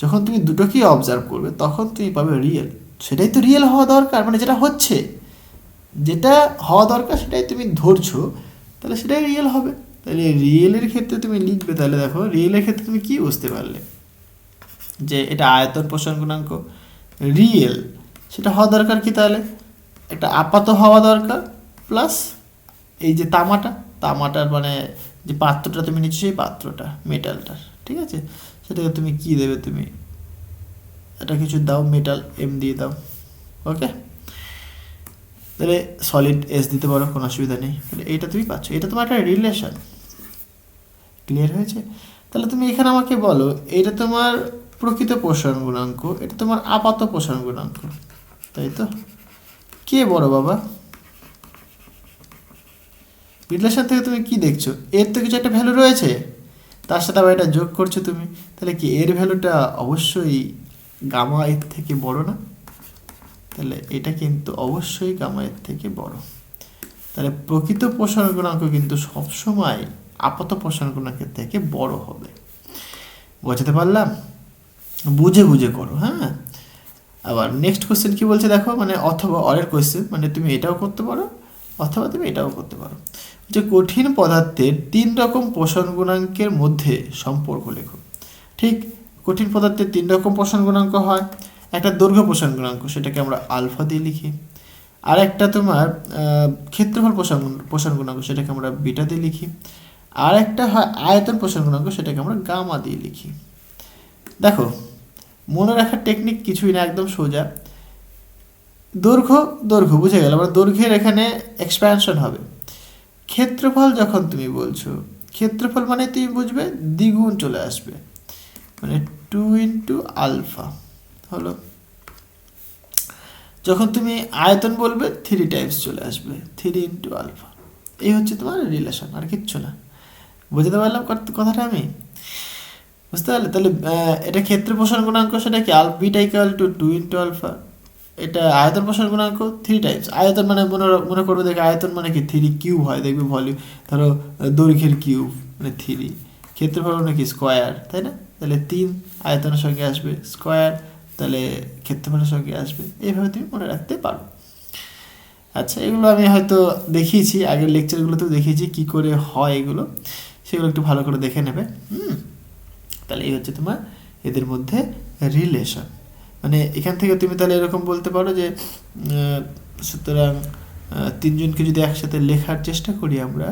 যখন তুমি দুটোকেই অবজার্ভ করবে তখন তুমি পাবে রিয়েল, সেটাই তো রিয়েল হওয়া দরকার, মানে যেটা হচ্ছে, যেটা হওয়া দরকার সেটাই তুমি ধরছো, তাহলে সেটাই রিয়েল হবে। তাহলে রিয়েলের ক্ষেত্রে তুমি লিখবে, তাহলে দেখো রিয়েলের ক্ষেত্রে তুমি কী বুঝতে পারলে, যে এটা আয়তন প্রসারণ গুণাঙ্ক রিয়েল, সেটা হওয়া দরকার কি, তাহলে একটা আপাত হওয়া দরকার প্লাস এই যে তামাটার মানে যে পাত্রটা তুমি নিচ্ছ সেই পাত্রটা মেটালটার, ঠিক আছে, সেটাকে তুমি কি দেবে, তুমি এটা কিছু দাও, মেটাল এম দিয়ে দাও, ওকে, তাহলে সলিড এস দিতে পারো, কোনো অসুবিধা নেই। তাহলে এইটা তুমি পাচ্ছ, এটা তোমার একটা রিলেশন। ক্লিয়ার হয়েছে? তাহলে তুমি এখানে আমাকে বলো, এটা তোমার প্রকৃত প্রসারণ গুণাঙ্ক, এটা তোমার আপাত প্রসারণ গুণাঙ্ক, তাই তো। কে বড় বাবা? রিলেশন থেকে তুমি কি দেখছো, এর তো কিছু একটা ভ্যালু রয়েছে, তার সাথে আবার এটা যোগ করছো তুমি, তাহলে কি এর ভ্যালুটা অবশ্যই গামা এর থেকে বড় না? তাহলে এটা কিন্তু অবশ্যই গামা এর থেকে বড়। তাহলে প্রকৃত প্রসারণ গুণাঙ্ক কিন্তু সবসময় আপাত প্রসারণ গুণাঙ্কের থেকে বড় হবে। বোঝাতে পারলাম? বুঝে বুঝে করো, হ্যাঁ। আবার নেক্সট কোয়েশ্চেন কি বলছে দেখো, মানে অথবা অরের কোয়েশ্চেন, মানে তুমি এটাও করতে পারো অথবা তুমি এটাও করতে পারো, যে কঠিন পদার্থের 3 রকম প্রসারণ গুণাঙ্কের মধ্যে সম্পর্ক লেখো। ঠিক, কঠিন পদার্থের 3 রকম প্রসারণ গুণাঙ্ক হয়, একটা দৈর্ঘ্য প্রসারণ গুণাঙ্ক, সেটাকে আমরা আলফা দিয়ে লিখি। আর একটা তোমার ক্ষেত্রফল প্রসারণ গুণাঙ্ক, সেটাকে আমরা বিটা দিয়ে লিখি। আর একটা হয় আয়তন প্রসারণ গুণাঙ্ক, সেটাকে আমরা গামা দিয়ে লিখি। দেখো মনে রাখার টেকনিক কিছুই না, একদম সোজা। দৈর্ঘ্য দৈর্ঘ্য বুঝে গেল, মানে দৈর্ঘ্যের এখানে এক্সপ্যানশন হবে। ক্ষেত্রফল যখন তুমি বলছো, ক্ষেত্রফল মানে তুমি বুঝবে দ্বিগুণ চলে আসবে, মানে 2 ইন্টু আলফা হলো। যখন তুমি আয়তন বলবে 3 টাইমস চলে আসবে, 3 ইন্টু আলফা। এই হচ্ছে তোমার রিলেশন, আর কিচ্ছু না। বুঝতে পারলাম কথাটা আমি? বুঝতে পারলে? তাহলে এটা ক্ষেত্র প্রসারণ গুণাঙ্ক, সেটা কি beta equal to 2 into alpha. এটা আয়তন প্রসারণ গুণাঙ্ক 3 টাইমস। আয়তন মানে মনে করবে, দেখে আয়তন মানে কি 3 কিউব হয়, দেখবে ভলিউম, ধরো দৈর্ঘ্যের কিউব মানে 3, ক্ষেত্রফল মানে কি স্কোয়ার, তাই না? তাহলে 3 আয়তনের সঙ্গে আসবে, স্কোয়ার তাহলে ক্ষেত্রফলের সঙ্গে আসবে। এইভাবে তুমি মনে রাখতে পারো। আচ্ছা, এগুলো আমি হয়তো দেখিয়েছি আগের লেকচারগুলোতেও দেখিয়েছি কী করে হয় এগুলো, সেগুলো একটু ভালো করে দেখে নেবে। তাহলে এই হচ্ছে তোমার এদের মধ্যে রিলেশন। মানে এখান থেকে তুমি তাহলে এরকম বলতে পারো যে সুতরাং তিনজনকে যদি একসাথে লেখার চেষ্টা করি আমরা,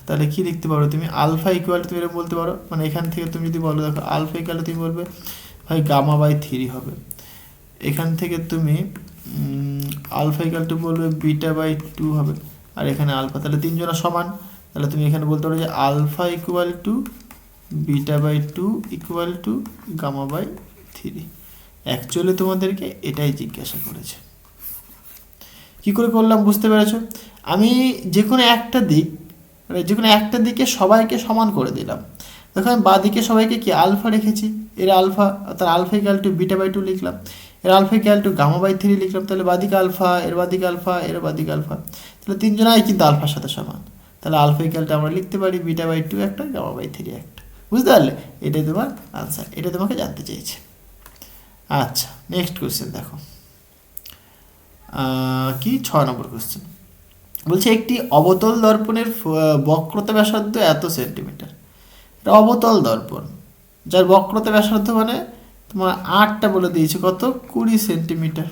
তাহলে কি লিখতে পারো তুমি? আলফা ইকুয়াল তুমি এরকম বলতে পারো, মানে এখান থেকে তুমি যদি বলো, দেখো আলফা ইকুয়াল তুমি বলবে ভাই গামা বাই 3 হবে। এখান থেকে তুমি আলফা ইকুয়াল টু বলবে বিটা বাই 2 হবে, আর এখানে আলফা, তাহলে তিনজনের সমান। তাহলে তুমি এখানে বলতে পারো যে alpha equal to beta by 2 equal to gamma by 3। Actually তোমাদেরকে এটাই জিজ্ঞাসা করেছে। কি করে করলাম বুঝতে পেরেছো? আমি যে কোনো একটা দিক, মানে যে কোনো একটা দিকে সবাইকে সমান করে দিলাম। দেখো আমি বাঁ দিকে সবাইকে কি আলফা রেখেছি, এর আলফা, তার alpha equal to beta by 2 লিখলাম, এর alpha equal to gamma by 3 লিখলাম। তাহলে বাদিকে আলফা, এর বাদিকে আলফা, এর বাদিকে আলফা, তাহলে তিনজনাই কিন্তু আলফার সাথে সমান। তাহলে আলফা ইকুয়ালটা আমরা লিখতে পারি বিটা বাই 2 একটা, গামা বাই 3 একটা। বুঝতে পারলে? এটাই তোমার আনসার, এটা তোমাকে জানতে চেয়েছে। আচ্ছা, নেক্সট কোয়েশ্চেন দেখো, কি 6 নম্বর কোয়েশ্চেন বলছে একটি অবতল দর্পণের বক্রতা ব্যাসার্ধ এত সেন্টিমিটার। এটা অবতল দর্পণ যার বক্রতা ব্যাসার্ধ মানে তোমার 8টা বলে দিয়েছে, কত? 20 সেন্টিমিটার।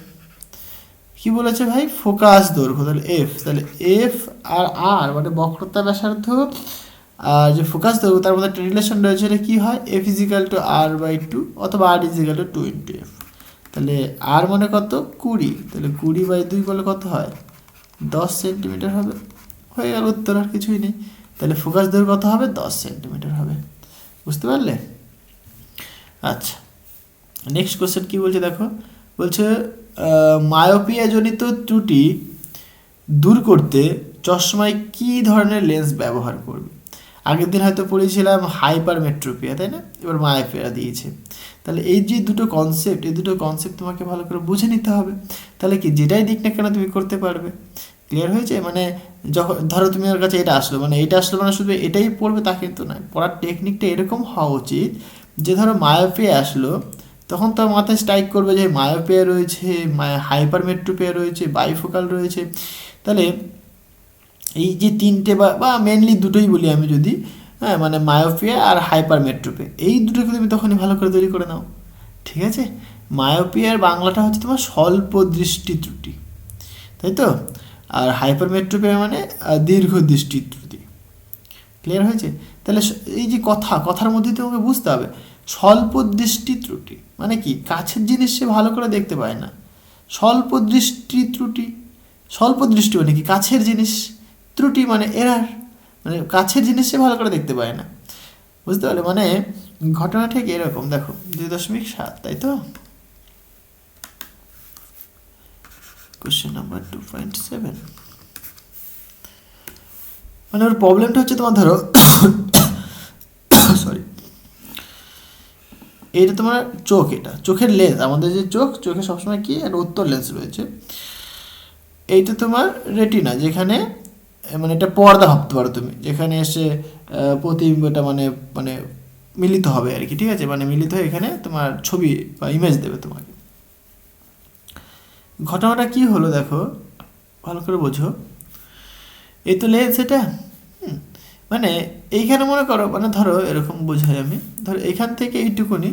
কি বলেছে ভাই? ফোকাস দৈর্ঘ্য, তাহলে এফ, তাহলে এফ আর আর মানে বক্রতা ব্যাসার্ধ আর যে ফোকাস দৈর্ঘ্য, তার মধ্যে একটা রিলেশন রয়েছে। এটা কী হয়? F equal to R by 2 অথবা R equal to 2 into F. তাহলে আর মানে কত? 20, তাহলে 20 বাই 2 করলে কত হয়? 10 সেন্টিমিটার হবে। হয়ে গেল উত্তর, আর কিছুই নেই। তাহলে ফোকাস দৈর্ঘ্য কত হবে? 10 সেন্টিমিটার হবে। বুঝতে পারলে? আচ্ছা, নেক্সট কোশ্চেন কি বলছে দেখো, বলছে মায়োপিয়া জনিত ত্রুটি দূর করতে চশমায় কি ধরনের লেন্স ব্যবহার করবে? আগের দিন হয়তো পড়েছিলাম হাইপারমেট্রোপিয়া, তাই না? এবার মায়োপিয়া দিয়েছে। তাহলে এই যে দুটো কনসেপ্ট, এই দুটো কনসেপ্ট তোমাকে ভালো করে বুঝে নিতে হবে। তাহলে কি যেটাই দিক না কেন তুমি করতে পারবে। ক্লিয়ার হয়েছে? মানে যখন ধরো তুমি ওর কাছে এটা আসলো, মানে এটা আসলো মানে শুধু এটাই পড়বে তা কিন্তু নয়। পড়ার টেকনিকটা এরকম হওয়া উচিত যে ধরো মায়োপিয়া আসলো, তখন তো মাথায় স্ট্রাইক করবে যে মায়োপিয়া রয়েছে, হাইপারমেট্রোপিয়া রয়েছে, বাইফোকাল রয়েছে। তাহলে এই যে তিনটে বা মেনলি দুটোই বলি আমি যদি, হ্যাঁ, মানে মায়োপিয়া আর হাইপারমেট্রোপিয়া, এই দুটোকে তুমি তখনই ভালো করে তৈরি করে নাও। ঠিক আছে? মায়োপিয়ার বাংলাটা হচ্ছে তোমার স্বল্প দৃষ্টি ত্রুটি, তাই তো? আর হাইপারমেট্রোপিয়া মানে দীর্ঘ দৃষ্টি ত্রুটি। ক্লিয়ার হয়েছে? তাহলে এই যে কথার মধ্যে তোমাকে বুঝতে হবে স্বল্প দৃষ্টি ত্রুটি মানে কি? কাছের জিনিস সে ভালো করে দেখতে পায় না। স্বল্প দৃষ্টি ত্রুটি, স্বল্প দৃষ্টি মানে কি? কাছের জিনিস, ত্রুটি মানে এরার, মানে কাছের জিনিস সে ভালো করে দেখতে পায় না। বুঝতে পারলে? মানে ঘটনা ঠিক এরকম, দেখো 2.7, তাই তো? কোশ্চেন নাম্বার 2.7, মানে ওর প্রবলেমটা হচ্ছে তোমার ধরো সরি, এইটা তোমার চোখ, এটা চোখের লেন্স, আমাদের যে চোখে সবসময় কি একটা উত্তর লেন্স রয়েছে। এইটা তোমার রেটিনা, যেখানে মানে এটা পর্দা ভাবতে পারো তুমি, যেখানে এসে প্রতিবিম্বটা মানে মানে মিলিত হবে আর কি। ঠিক আছে? মানে মিলিত হয়ে এখানে তোমার ছবি বা ইমেজ দেবে তোমাকে। ঘটনাটা কি হলো দেখো, ভালো করে বোঝো। এই তো লেন্স এটা, মানে এইখানে মনে করো, মানে ধরো এরকম বোঝাই আমি, ধরো এখান থেকে এইটুকুনি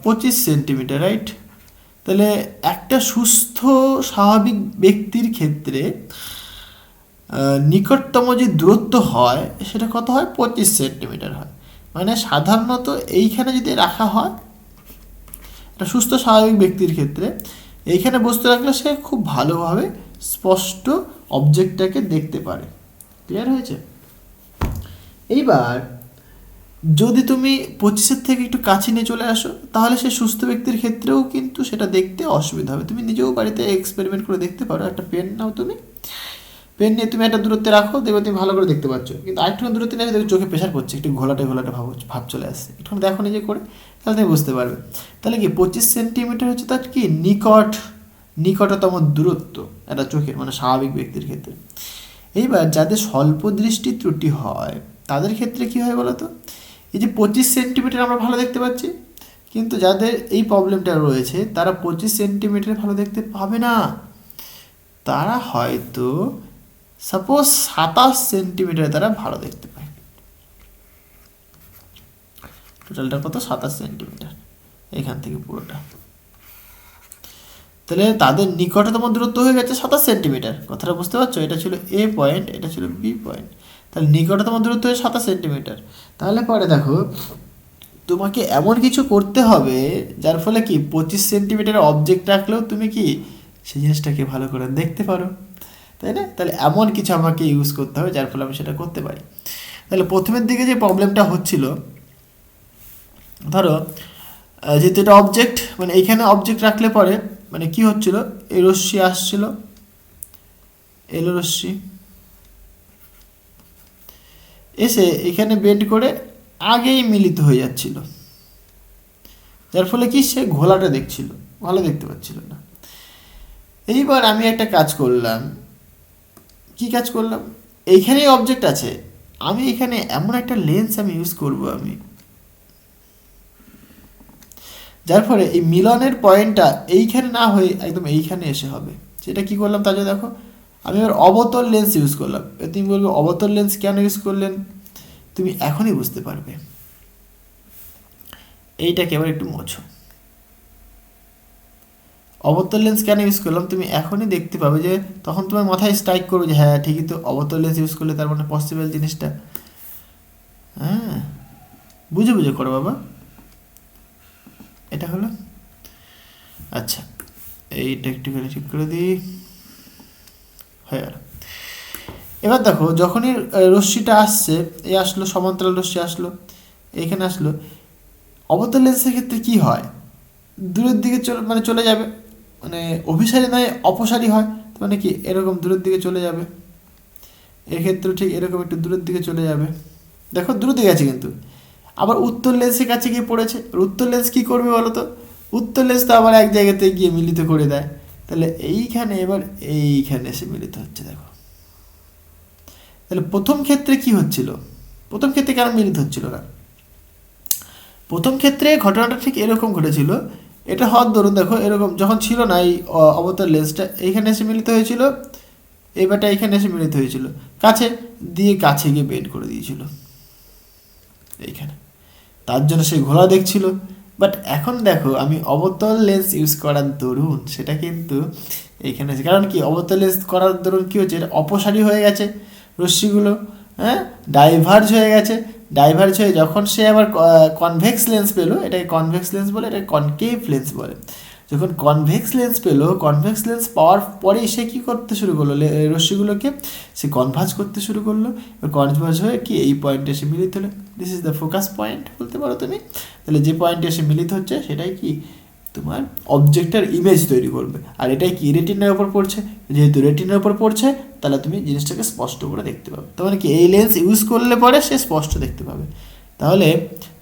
25 সেন্টিমিটার, রাইট? তাহলে একটা সুস্থ স্বাভাবিক ব্যক্তির ক্ষেত্রে নিকটতম যে দূরত্ব হয় সেটা কত হয়? 25 সেন্টিমিটার হয়। মানে সাধারণত এইখানে যদি রাখা হয় একটা সুস্থ স্বাভাবিক ব্যক্তির ক্ষেত্রে, এইখানে বস্তু রাখলে সে খুব ভালোভাবে স্পষ্ট অবজেক্টটাকে দেখতে পারে। ক্লিয়ার হয়েছে? এইবার যদি তুমি 25-এর থেকে একটু কাছে নিয়ে চলে আসো, তাহলে সে সুস্থ ব্যক্তির ক্ষেত্রেও কিন্তু সেটা দেখতে অসুবিধা হবে। তুমি নিজেও বাড়িতে এক্সপেরিমেন্ট করে দেখতে পারো। একটা পেন নাও, তুমি পেন নিয়ে তুমি একটা দূরত্বে রাখো, দেখবে তুমি ভালো করে দেখতে পাচ্ছ। কিন্তু আরেকটু দূরত্বে নিয়ে দেখো চোখে প্রেশার পড়ছে, একটু ঘোলাটে ঘোলাটে ভাব চলে আসছে, একটু দেখো নিজে করে, তাহলে তুমি বুঝতে পারবে। তাহলে কি 25 সেন্টিমিটার হচ্ছে তার কি নিকটতম দূরত্ব একটা চোখের, মানে স্বাভাবিক ব্যক্তির ক্ষেত্রে। এইবার যাদের স্বল্প দৃষ্টি ত্রুটি হয় তাদের ক্ষেত্রে কি হয় বলো তো? এই যে 25 সেন্টিমিটার আমরা ভালো দেখতে পাচ্ছি, কিন্তু যাদের এই প্রবলেমটা রয়েছে তারা 25 সেন্টিমিটার ভালো দেখতে পাবে না। তারা হয়তো সাপোজ 27 সেন্টিমিটার তারা ভালো দেখতে পায়। টোটালটা কত? 27 সেন্টিমিটার, এখান থেকে পুরোটা। তাহলে তাদের নিকটতম দূরত্ব হয়ে গেছে 27 সেন্টিমিটার। কথাটা বুঝতে পারছো? এটা ছিল এ পয়েন্ট, এটা ছিল বি পয়েন্ট। তাহলে নিকটতম দূরত্ব হয়ে 27 সেন্টিমিটার। তাহলে পরে দেখো তোমাকে এমন কিছু করতে হবে যার ফলে কি 25 সেন্টিমিটার অবজেক্ট রাখলেও তুমি কি সেই জিনিসটাকে ভালো করে দেখতে পারো, তাই না? তাহলে এমন কিছু আমাকে ইউজ করতে হবে যার ফলে আমি সেটা করতে পারি। তাহলে প্রথমের দিকে যে প্রবলেমটা হচ্ছিল, ধরো যেহেতু এটা অবজেক্ট, মানে এইখানে অবজেক্ট রাখলে পরে মানে কি হচ্ছিল, এই রশ্মি আসছিল, এলো রশ্মি এসে এখানে বেন্ড করে আগেই মিলিত হয়ে যাচ্ছিল, যার ফলে কি সে ঘোলাটা দেখছিল, ভালো দেখতে পাচ্ছিল না। এইবার আমি একটা কাজ করলাম, কি কাজ করলাম, এইখানেই অবজেক্ট আছে, আমি এখানে এমন একটা লেন্স আমি ইউজ করব আমি, যার ফলে এই মিলনের পয়েন্টটা এইখানে না হয়ে একদম এইখানে এসে হবে। সেটা কি করলাম তা যদি দেখো, আমি এবার অবতল লেন্স ইউজ করলাম। তুমি বলবে অবতল লেন্স কেন ইউজ করলেন, তুমি এখনই বুঝতে পারবে। এইটাকে এবার একটু মোছো। অবতল লেন্স কেন ইউজ করলাম তুমি এখনই দেখতে পাবে, যে তখন তোমার মাথায় স্ট্রাইক করবে যে হ্যাঁ ঠিকই তো, অবতল লেন্স ইউজ করলে তার মানে পসিবল জিনিসটা। হ্যাঁ, বুঝে বুঝে করো বাবা। এটা হলো, আচ্ছা এইটা একটু করে ঠিক করে দিই, হয়ে গেল। এবার দেখো যখনই রশ্মিটা আসছে, এই আসলো সমান্তরাল রশ্মি আসলো, এইখানে আসলো, অবতল লেন্সের ক্ষেত্রে কি হয়, দূরের দিকে চলে যাবে, মানে অভিসারী নয় অপসারী হয়, মানে কি এরকম দূরের দিকে চলে যাবে। এক্ষেত্রেও ঠিক এরকম একটু দূরের দিকে চলে যাবে, দেখো দূরের দিকে আছে কিন্তু। আবার উত্তর লেন্সের কাছে গিয়ে পড়েছে, উত্তর লেন্স কী করবে বলো তো, উত্তর লেন্স তো আবার এক জায়গাতে গিয়ে মিলিত করে দেয়। তাহলে এইখানে এবার এইখানে এসে মিলিত হচ্ছে, দেখো। তাহলে প্রথম ক্ষেত্রে কি হচ্ছিল, প্রথম ক্ষেত্রে কেন মিলিত হচ্ছিল না? প্রথম ক্ষেত্রে ঘটনাটা ঠিক এরকম ঘটেছিল, এটা হওয়ার দরুন দেখো এরকম যখন ছিল না এই অবতল লেন্সটা, এইখানে এসে মিলিত হয়েছিল, এবারটা এখানে এসে মিলিত হয়েছিল, কাছে কাছে গিয়ে বেন্ড করে দিয়েছিল এইখানে, তার জন্য সে ঘোলা দেখছিল। বাট এখন দেখো আমি অবতল লেন্স ইউজ করার দরুন সেটা কিন্তু এইখানে আছে, কারণ কি অবতল লেন্স করার দরুন কী হচ্ছে, এটা অপসারী হয়ে গেছে রশ্মিগুলো, হ্যাঁ ডাইভার্জ হয়ে গেছে। ডাইভার্জ হয়ে যখন সে আবার কনভেক্স লেন্স পেলো, এটাকে কনভেক্স লেন্স বলে, এটাকে কনকেভ লেন্স বলে। যখন কনভেক্স লেন্স পেলো, কনভেক্স লেন্স পাওয়ার পরেই সে কী করতে শুরু করলো, রশ্মিগুলোকে সে কনভার্জ করতে শুরু করলো। কনভার্জ হয়ে কি এই পয়েন্টে এসে মিলিত হলো, this is the focus point বলতে পারো তুমি। তাহলে যে পয়েন্টে এসে মিলিত হচ্ছে সেটাই কি তোমার অবজেক্টের ইমেজ তৈরি করবে, আর এটাই কি রেটিনার ওপর পড়ছে। যেহেতু রেটিনার ওপর পড়ছে তাহলে তুমি জিনিসটাকে স্পষ্ট করে দেখতে পাবে। তার মানে কি এই লেন্স ইউজ করলে পরে সে স্পষ্ট দেখতে পাবে। তাহলে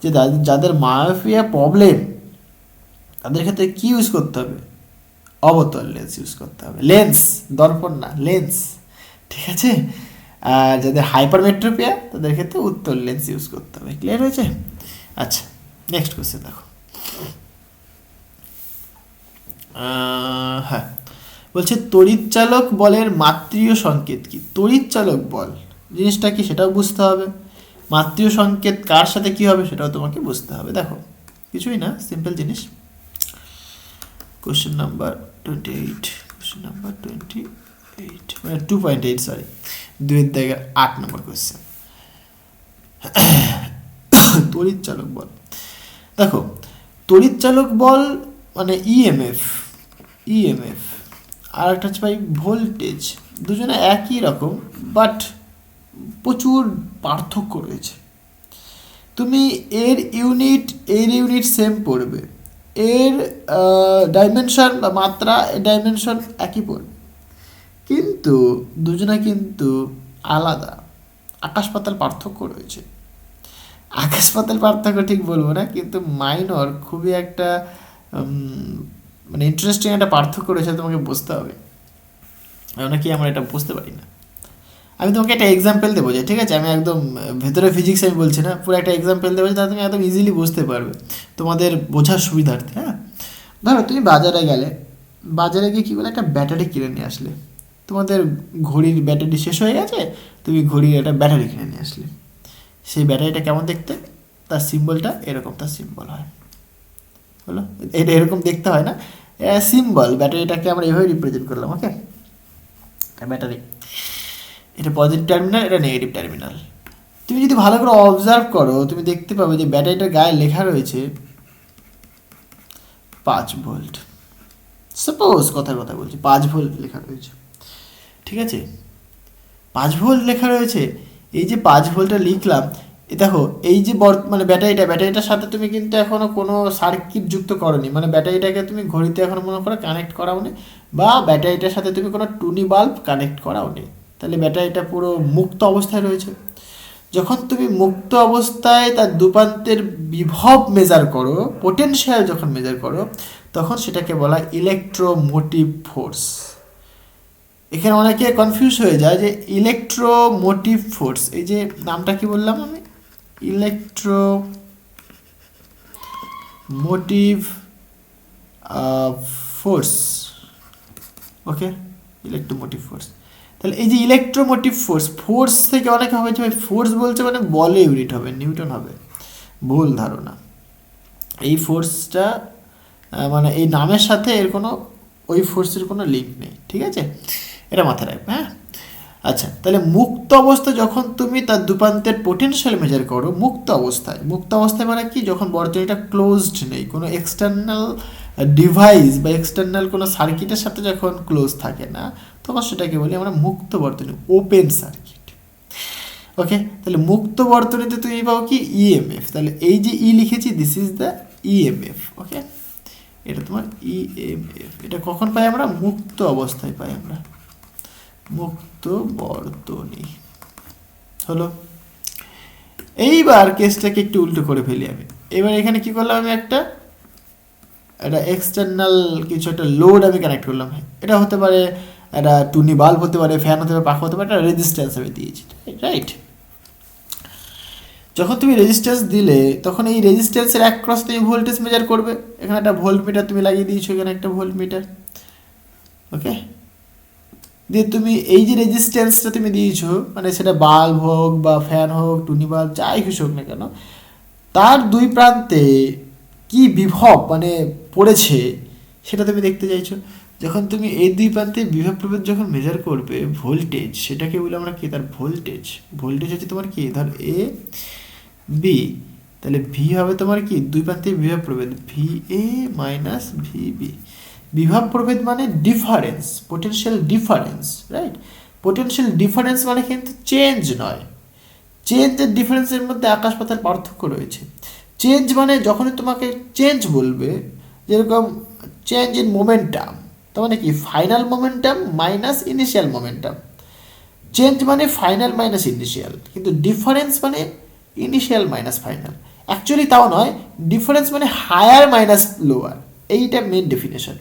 যে যাদের মায়োপিয়া প্রবলেম তাদের ক্ষেত্রে কি ইউজ করতে হবে, অবতল লেন্স ইউজ করতে হবে, লেন্স দর্পণ না, লেন্স, ঠিক আছে। আর যাদের হাইপারমেট্রোপিয়া তাদের ক্ষেত্রে উত্তল লেন্স ইউজ করতে হবে। ক্লিয়ার হয়েছে? আচ্ছা নেক্সট কোশ্চেন দেখো। হ্যাঁ বলছে তড়িৎচালক বলের মাত্রীয় সংকেত কি। তড়িৎচালক বল জিনিসটা কি সেটাও বুঝতে হবে, মাত্রীয় সংকেত কার সাথে কি হবে সেটাও তোমাকে বুঝতে হবে। দেখো কিছুই না, সিম্পল জিনিস। কোশ্চেন নাম্বার 28, কোশ্চেন নাম্বার 28 মানে 2.8, সরি 2-8 নম্বর কোশ্চেন। তড়িৎ চালক বল। দেখো তড়িৎ চালক বল মানে ইএমএফ, আর একটা হচ্ছে ভাই ভোল্টেজ, দুজনে একই রকম বাট প্রচুর পার্থক্য রয়েছে। তুমি এর ইউনিট সেম পড়বে, এর ডাইমেনশন বা মাত্রা ডাইমেনশন একই পড়বে, কিন্তু দুজনে কিন্তু আলাদা, আকাশ পাতাল পার্থক্য রয়েছে। আকাশ পাতাল পার্থক্য ঠিক বলবো না, কিন্তু মাইনর খুবই একটা মানে ইন্টারেস্টিং একটা পার্থক্য রয়েছে, তোমাকে বুঝতে হবে। অনেকে আমরা এটা বুঝতে পারি না। আমি তোমাকে একটা এক্সাম্পল দেবো, যে ঠিক আছে, আমি একদম ভেতরে ফিজিক্স আমি বলছি না, পুরো একটা এক্সাম্পল দেবো তাহলে তুমি একদম ইজিলি বুঝতে পারবে তোমাদের বোঝার সুবিধার্থে। হ্যাঁ, ধরো তুমি বাজারে গেলে, বাজারে গিয়ে কী বলে একটা ব্যাটারি কিনে নিয়ে আসলে, তোমাদের ঘড়ির ব্যাটারি শেষ হয়ে গেছে, তুমি ঘড়ির একটা ব্যাটারি কিনে নিয়ে আসলে। সেই ব্যাটারিটা কেমন দেখতে, তার সিম্বলটা এরকম, তার সিম্বল হয় হলো, এটা এরকম দেখতে হয় না, সিম্বল, ব্যাটারিটাকে আমরা এভাবে রিপ্রেজেন্ট করলাম। ওকে, ব্যাটারি এটা পজিটিভ টার্মিনাল, এটা নেগেটিভ টার্মিনাল। তুমি যদি ভালো করে অবজার্ভ করো, তুমি দেখতে পাবে যে ব্যাটারিটার গায়ে লেখা রয়েছে 5 ভোল্ট। সাপোজ কথার কথা বলছি, 5 ভোল্ট লেখা রয়েছে, ঠিক আছে, 5 ভোল্ট লেখা রয়েছে। এই যে 5 ভোল্টটা লিখলাম, এ দেখো এই যে মানে ব্যাটারিটার সাথে তুমি কিন্তু এখনো কোনো সার্কিট যুক্ত করোনি, মানে ব্যাটারিটাকে তুমি ঘড়িতে এখনো মনে করো কানেক্ট করাওনি, বা ব্যাটারিটার সাথে তুমি কোনো টুনি বাল্ব কানেক্ট করাওনি, তাহলে ব্যাটারিটা পুরো মুক্ত অবস্থায় রয়েছে। যখন তুমি মুক্ত অবস্থায় তার দুপ্রান্তের বিভব মেজার করো, পোটেনশিয়াল যখন মেজার করো, তখন সেটাকে বলা ইলেকট্রোমোটিভ ফোর্স। এখানে অনেকে কনফিউজ হয়ে যায় যে ইলেকট্রোমোটিভ ফোর্স, এই যে নামটা কি বললাম আমি, ইলেকট্রোমোটিভ ফোর্স। ওকে, ইলেকট্রোমোটিভ ফোর্স, তাহলে এই যে ইলেকট্রোমোটিভ ফোর্স থেকে অনেকে হবে যে ভাই ফোর্স বলছে মানে বলে ইউনিট হবে, নিউটন হবে, ভুল ধারণা। এই ফোর্সটা মানে এই নামের সাথে এর কোনো ওই ফোর্সের কোনো লিঙ্ক নেই, ঠিক আছে, এটা মাথায় রাখবে। হ্যাঁ, আচ্ছা, তাহলে মুক্ত অবস্থায় যখন তুমি তার দুপ্রান্তের পোটেনশিয়াল মেজার করো, মুক্ত অবস্থায় মানে কি, যখন বর্তনীটা ক্লোজড নেই, কোনো এক্সটার্নাল ডিভাইস বা এক্সটার্নাল কোনো সার্কিটের সাথে যখন ক্লোজ থাকে না, তখন সেটাকে বলি আমরা মুক্ত বর্তনী, ওপেন সার্কিট। ওকে, তাহলে মুক্ত বর্তনীতে তুমি পাও কি ইএমএফ, তাহলে এই যে ই লিখেছি, দিস ইজ দ্য ইএমএফ। ওকে, এটা তোমার ইএমএফ, এটা কখন পাই আমরা, মুক্ত অবস্থায় পাই আমরা, মুক্ত বর্তনী হলো। এইবার কেসটাকে একটু উল্টো করে ফেলি আমি, এবার এখানে কি করলাম, আমি একটা এক্সটার্নাল কিছু একটা লোড আমি কানেক্ট করলাম, এটা হতে পারে একটা টুনি বাল্ব হতে পারে, ফ্যান হতে পারে, পাখা হতে পারে, একটা রেজিস্ট্যান্স আমি দিয়েছি, রাইট। যখন তুমি রেজিস্ট্যান্স দিলে, তখন এই রেজিস্ট্যান্সের অ্যাক্রস তুমি ভোল্টেজ মেজার করবে, এখানে একটা ভোল্ট মিটার তুমি লাগিয়ে দিয়েছো, এখানে একটা ভোল্ট মিটার। ওকে, দিয়ে তুমি এই যে রেজিস্ট্যান্সটা তুমি দিয়েছো, মানে সেটা বাল্ব হোক বা ফ্যান হোক, টুনি বাল্ব, যাই কিছু হোক না কেন, তার দুই প্রান্তে কি বিভব মানে পড়েছে সেটা তুমি দেখতে চাইছো। যখন তুমি এই দুই প্রান্তে বিভব প্রভেদ যখন মেজার করবে, ভোল্টেজ, সেটাকে বলে আমরা কি, তার ভোল্টেজ হচ্ছে তোমার কি, ধর এ বি, তাহলে ভি হবে তোমার কি, দুই প্রান্তে বিভব প্রভেদ, V A minus V B. বিভব প্রভেদ মানে difference, potential difference, right. Potential difference মানে কিন্তু চেঞ্জ নয়, চেঞ্জ আর ডিফারেন্সের মধ্যে আকাশ পাতাল পার্থক্য রয়েছে। চেঞ্জ মানে যখনই তোমাকে চেঞ্জ বলবে, যেরকম চেঞ্জ ইন মোমেন্টাম, তার মানে কি final momentum minus initial momentum, change মানে ফাইনাল মাইনাস ইনিশিয়াল, কিন্তু ডিফারেন্স মানে ইনিশিয়াল মাইনাস ফাইনাল। অ্যাকচুয়ালি তাও নয়, ডিফারেন্স মানে হায়ার মাইনাস লোয়ার, এইটা মেন ডেফিনেশন।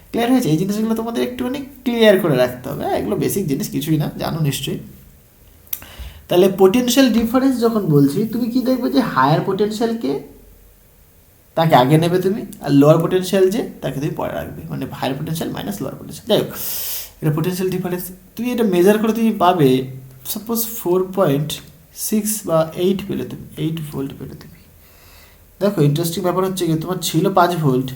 ক্লিয়ার হয়েছে? এই জিনিসগুলো তোমাদের একটুখানি ক্লিয়ার করে রাখতে হবে, এগুলো বেসিক জিনিস, কিছুই না, জানো নিশ্চয়ই। তাহলে পোটেনশিয়াল ডিফারেন্স যখন বলছি, তুমি কি দেখবে যে হায়ার পোটেনশিয়ালকে তাকে আগে নেবে তুমি, আর লোয়ার পোটেনশিয়াল যে তাকে তুমি পরে রাখবে, মানে higher potential minus lower potential. যাই হোক, এটা পোটেনশিয়াল ডিফারেন্স, তুমি এটা মেজার করে তুমি পাবে, সাপোজ 4.6 বা 8 পেলে তুমি, 8 ভোল্ট পেলে তুমি, দেখো ইন্টারেস্টিং ব্যাপার হচ্ছে কি, তোমার ছিল 5 ভোল্ট,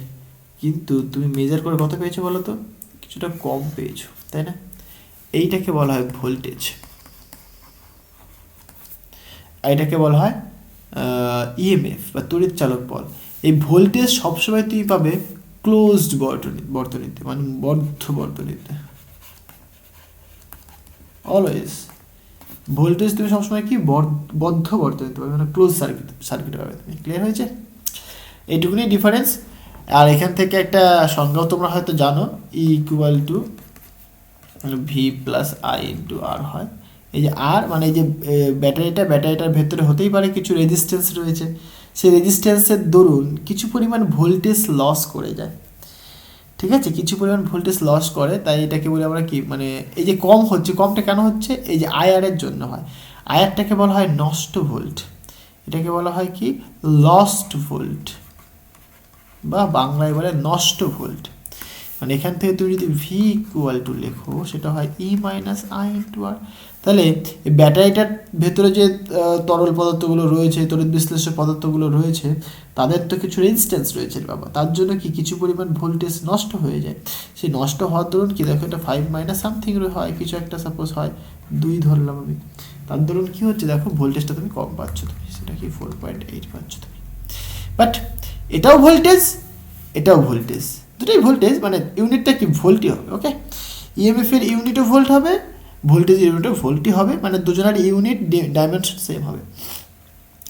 কিন্তু তুমি মেজার করে কত পেয়েছো বলো তো? কিছুটা কম পেয়েছো, তাই না? এইটাকে বলা হয় ভোল্টেজ, এটাকে বলা হয় ইএমএফ বা তড়িৎ চালক বল। এই ভোল্টেজ সবসময় তুমি পাবে ক্লোজড বর্তনীতে, মানে বদ্ধ বর্তনীতে। অলওয়েজ ভোল্টেজ তুমি সবসময় কি বদ্ধ বর্তনীতে পাবে, মানে ক্লোজ সার্কিটে পাবে তুমি। ক্লিয়ার হয়েছে? এইটুকুনি ডিফারেন্স। আর এখান থেকে একটা সংজ্ঞাও তোমরা হয়তো জানো, E equal to V plus I into R হয়। এই যে আর মানে এই যে ব্যাটারিটার ভেতরে হতেই পারে কিছু রেজিস্ট্যান্স রয়েছে, সেই রেজিস্ট্যান্সের দরুন কিছু পরিমাণ ভোল্টেজ লস করে যায়, ঠিক আছে? কিছু পরিমাণ ভোল্টেজ লস করে, তাই এটাকে বলি আমরা কি, মানে এই যে কম হচ্ছে, কমটা কেন হচ্ছে? এই যে আয়ারের জন্য হয়। আয়ারটাকে বলা হয় নষ্ট ভোল্ট, এটাকে বলা হয় কি লস্ট ভোল্ট, বা বাংলায় বলে নষ্ট ভোল্ট। মানে এখান থেকে তুমি যদি ভি ইকুয়াল টু লেখো, সেটা হয় ই মাইনাস আই ইন্টু আর। তাহলে এই ব্যাটারিটার ভেতরে যে তরল পদার্থগুলো রয়েছে, তড়িৎ বিশ্লেষক পদার্থগুলো রয়েছে, তাদের তো কিছু রেজিস্ট্যান্স রয়েছে বাবা, তার জন্য কি কিছু পরিমাণ ভোল্টেজ নষ্ট হয়ে যায়। সেই নষ্ট হওয়ার দরুন কি, দেখো এটা 5 মাইনাস সামথিং হয়, কিছু একটা সাপোজ হয় 2 ধরলাম আমি, তার দরুন কী হচ্ছে দেখো ভোল্টেজটা তুমি কম পাচ্ছ, তুমি সেটা কি 4.8 পাচ্ছ তুমি। বাট এটাও ভোল্টেজ, এটাও ভোল্টেজ, দুটোই ভোল্টেজ, মানে ইউনিটটা কি ভোল্টই হবে। ওকে, ইএমএফ এর ইউনিটও ভোল্ট হবে, ভোল্টেজ ইউনিটও ভোল্টই হবে, মানে দুজনের ইউনিট ডাইমেনশন সেম হবে।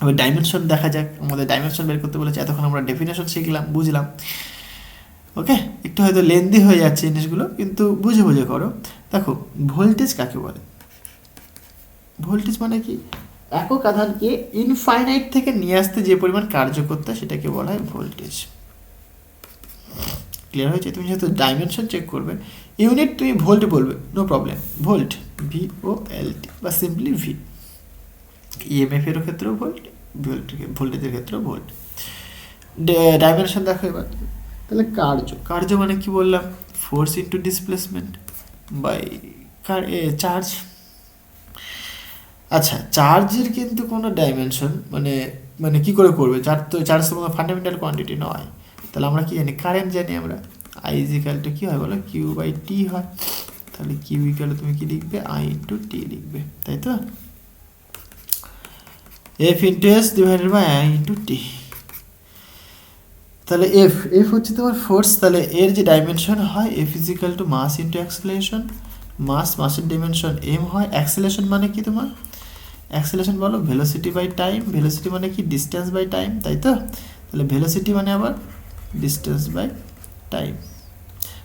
এবার ডাইমেনশন দেখা যাক, আমাদের ডাইমেনশন বের করতে বলেছে, এতক্ষণ আমরা ডেফিনেশন শিখলাম, বুঝলাম। ওকে, একটু হয়তো লেন্দি হয়ে যাচ্ছে জিনিসগুলো, কিন্তু বুঝে বুঝে করো। দেখো ভোল্টেজ কাকে বলে? ভোল্টেজ মানে কি, একক আধানকে ইনফাইনাইট থেকে নিয়ে আসতে যে পরিমাণ কার্য করতে হয় সেটাকে বলা হয় ভোল্টেজ। ক্লিয়ার হয়েছে? তুমি যেহেতু ডাইমেনশন চেক করবে, ইউনিট তুমি ভোল্ট বলবে, নো প্রবলেম, ভোল্ট, VOLT বা সিম্পলি ভি। ইএমএফ এর ক্ষেত্রেও ভোল্ট, ভোল্টেজের ক্ষেত্রেও ভোল্ট। ডাইমেনশন দেখো এবার। তাহলে কার্য মানে কি বললাম? Force into displacement by charge. আচ্ছা, চার্জের কিন্তু কোনো ডাইমেনশন মানে কি করে করবে? চার্জ তো কোনো ফান্ডামেন্টাল কোয়ান্টিটি নয়। তাহলে আমরা কি জানি? কারেন্ট জানি আমরা। আই ইজ ইকাল টু কী হয় বলো? কিউ বাই টি হয়। তাহলে কিউ ইকাল তুমি কি লিখবে? আই ইন্টু টি লিখবে, তাই তো? F into S divided by I into T. তাহলে এফ হচ্ছে তোমার ফোর্স, তাহলে এর যে ডাইমেনশন হয় F is equal to mass into acceleration. মাসের ডাইমেনশন এম হয়। অ্যাক্সেলারেশন মানে কি তোমার? অ্যাক্সেলারেশন বলো ভেলোসিটি বাই টাইম। ভেলোসিটি মানে কি? ডিস্টেন্স বাই টাইম, তাই তো? তাহলে ভেলোসিটি মানে আবার ডিস্টেন্স বাই টাইম।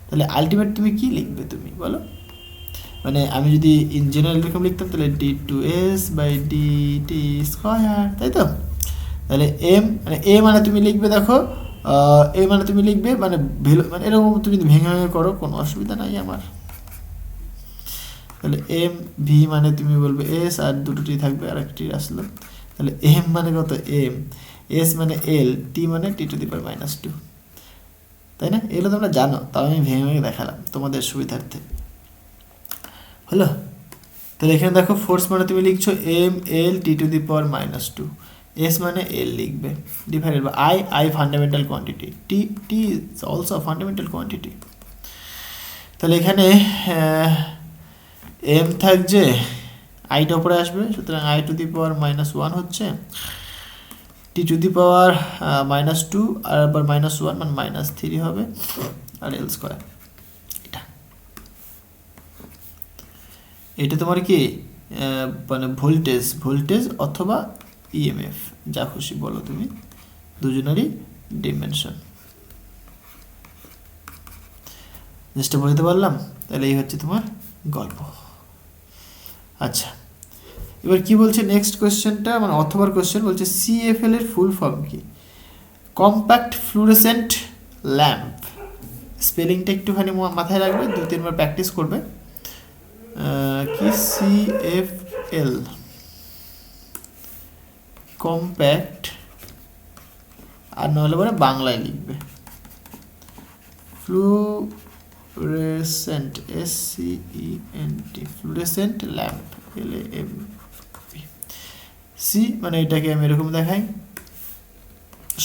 তাহলে আলটিমেট তুমি কি লিখবে তুমি বলো? মানে আমি যদি ইন জেনারেল এরকম লিখতাম, তাহলে d2s বাই dt স্কয়ার, তাই তো? তাহলে এম মানে এ মানে তুমি লিখবে, দেখো এ মানে তুমি লিখবে মানে মানে এরকম তুমি ভেঙে ভেঙে করো, কোনো অসুবিধা নাই আমার। তাহলে এম ভি মানে তুমি বলবে এস, আর দুটোটি থাকবে, আর একটি আসলো। তাহলে এম মানে কত? এম। এস মানে এল, টি মানে t⁻², তাই না? এগুলো তোমরা জানো, তাও আমি ভেঙে ভেঙে দেখালাম তোমাদের সুবিধার্থে। হলো? তাহলে এখানে দেখো ফোর্স মানে তুমি লিখছো এম এল t⁻², এস মানে এল লিখবে, divided by I fundamental quantity, T is also fundamental quantity. তাহলে এখানে এম থাকছে, আইটা উপরে আসবে, সুতরাং i⁻⁻1 হচ্ছে, t⁻⁻2 আর আবার -1 মানে -3 হবে, আর এল স্কয়ার। এটা তোমার কি মানে ভোল্টেজ অথবা ইএমএফ, যা খুশি বলো তুমি, দুজনেরই ডিমেনশন। জিনিসটা বুঝতে পারলাম? তাহলে এই হচ্ছে তোমার গল্প। আচ্ছা, এবার কি বলছে নেক্সট কোয়েশ্চেনটা, মানে অথবার কোয়েশ্চেন বলছে সিএফএল এর ফুল ফর্ম কি? Compact fluorescent lamp. স্পেলিংটা একটুখানি মাথায় রাখবে, 2-3 বার প্র্যাকটিস করবে। কি সিএফএল, কম্প্যাক্ট, আর নাহলে পরে বাংলায় লিখবে ফ্লুorescent, SCENT, ফ্লুorescent ল্যাম্প, LAMP। সি মানে এটাকে আমি এরকম দেখাই,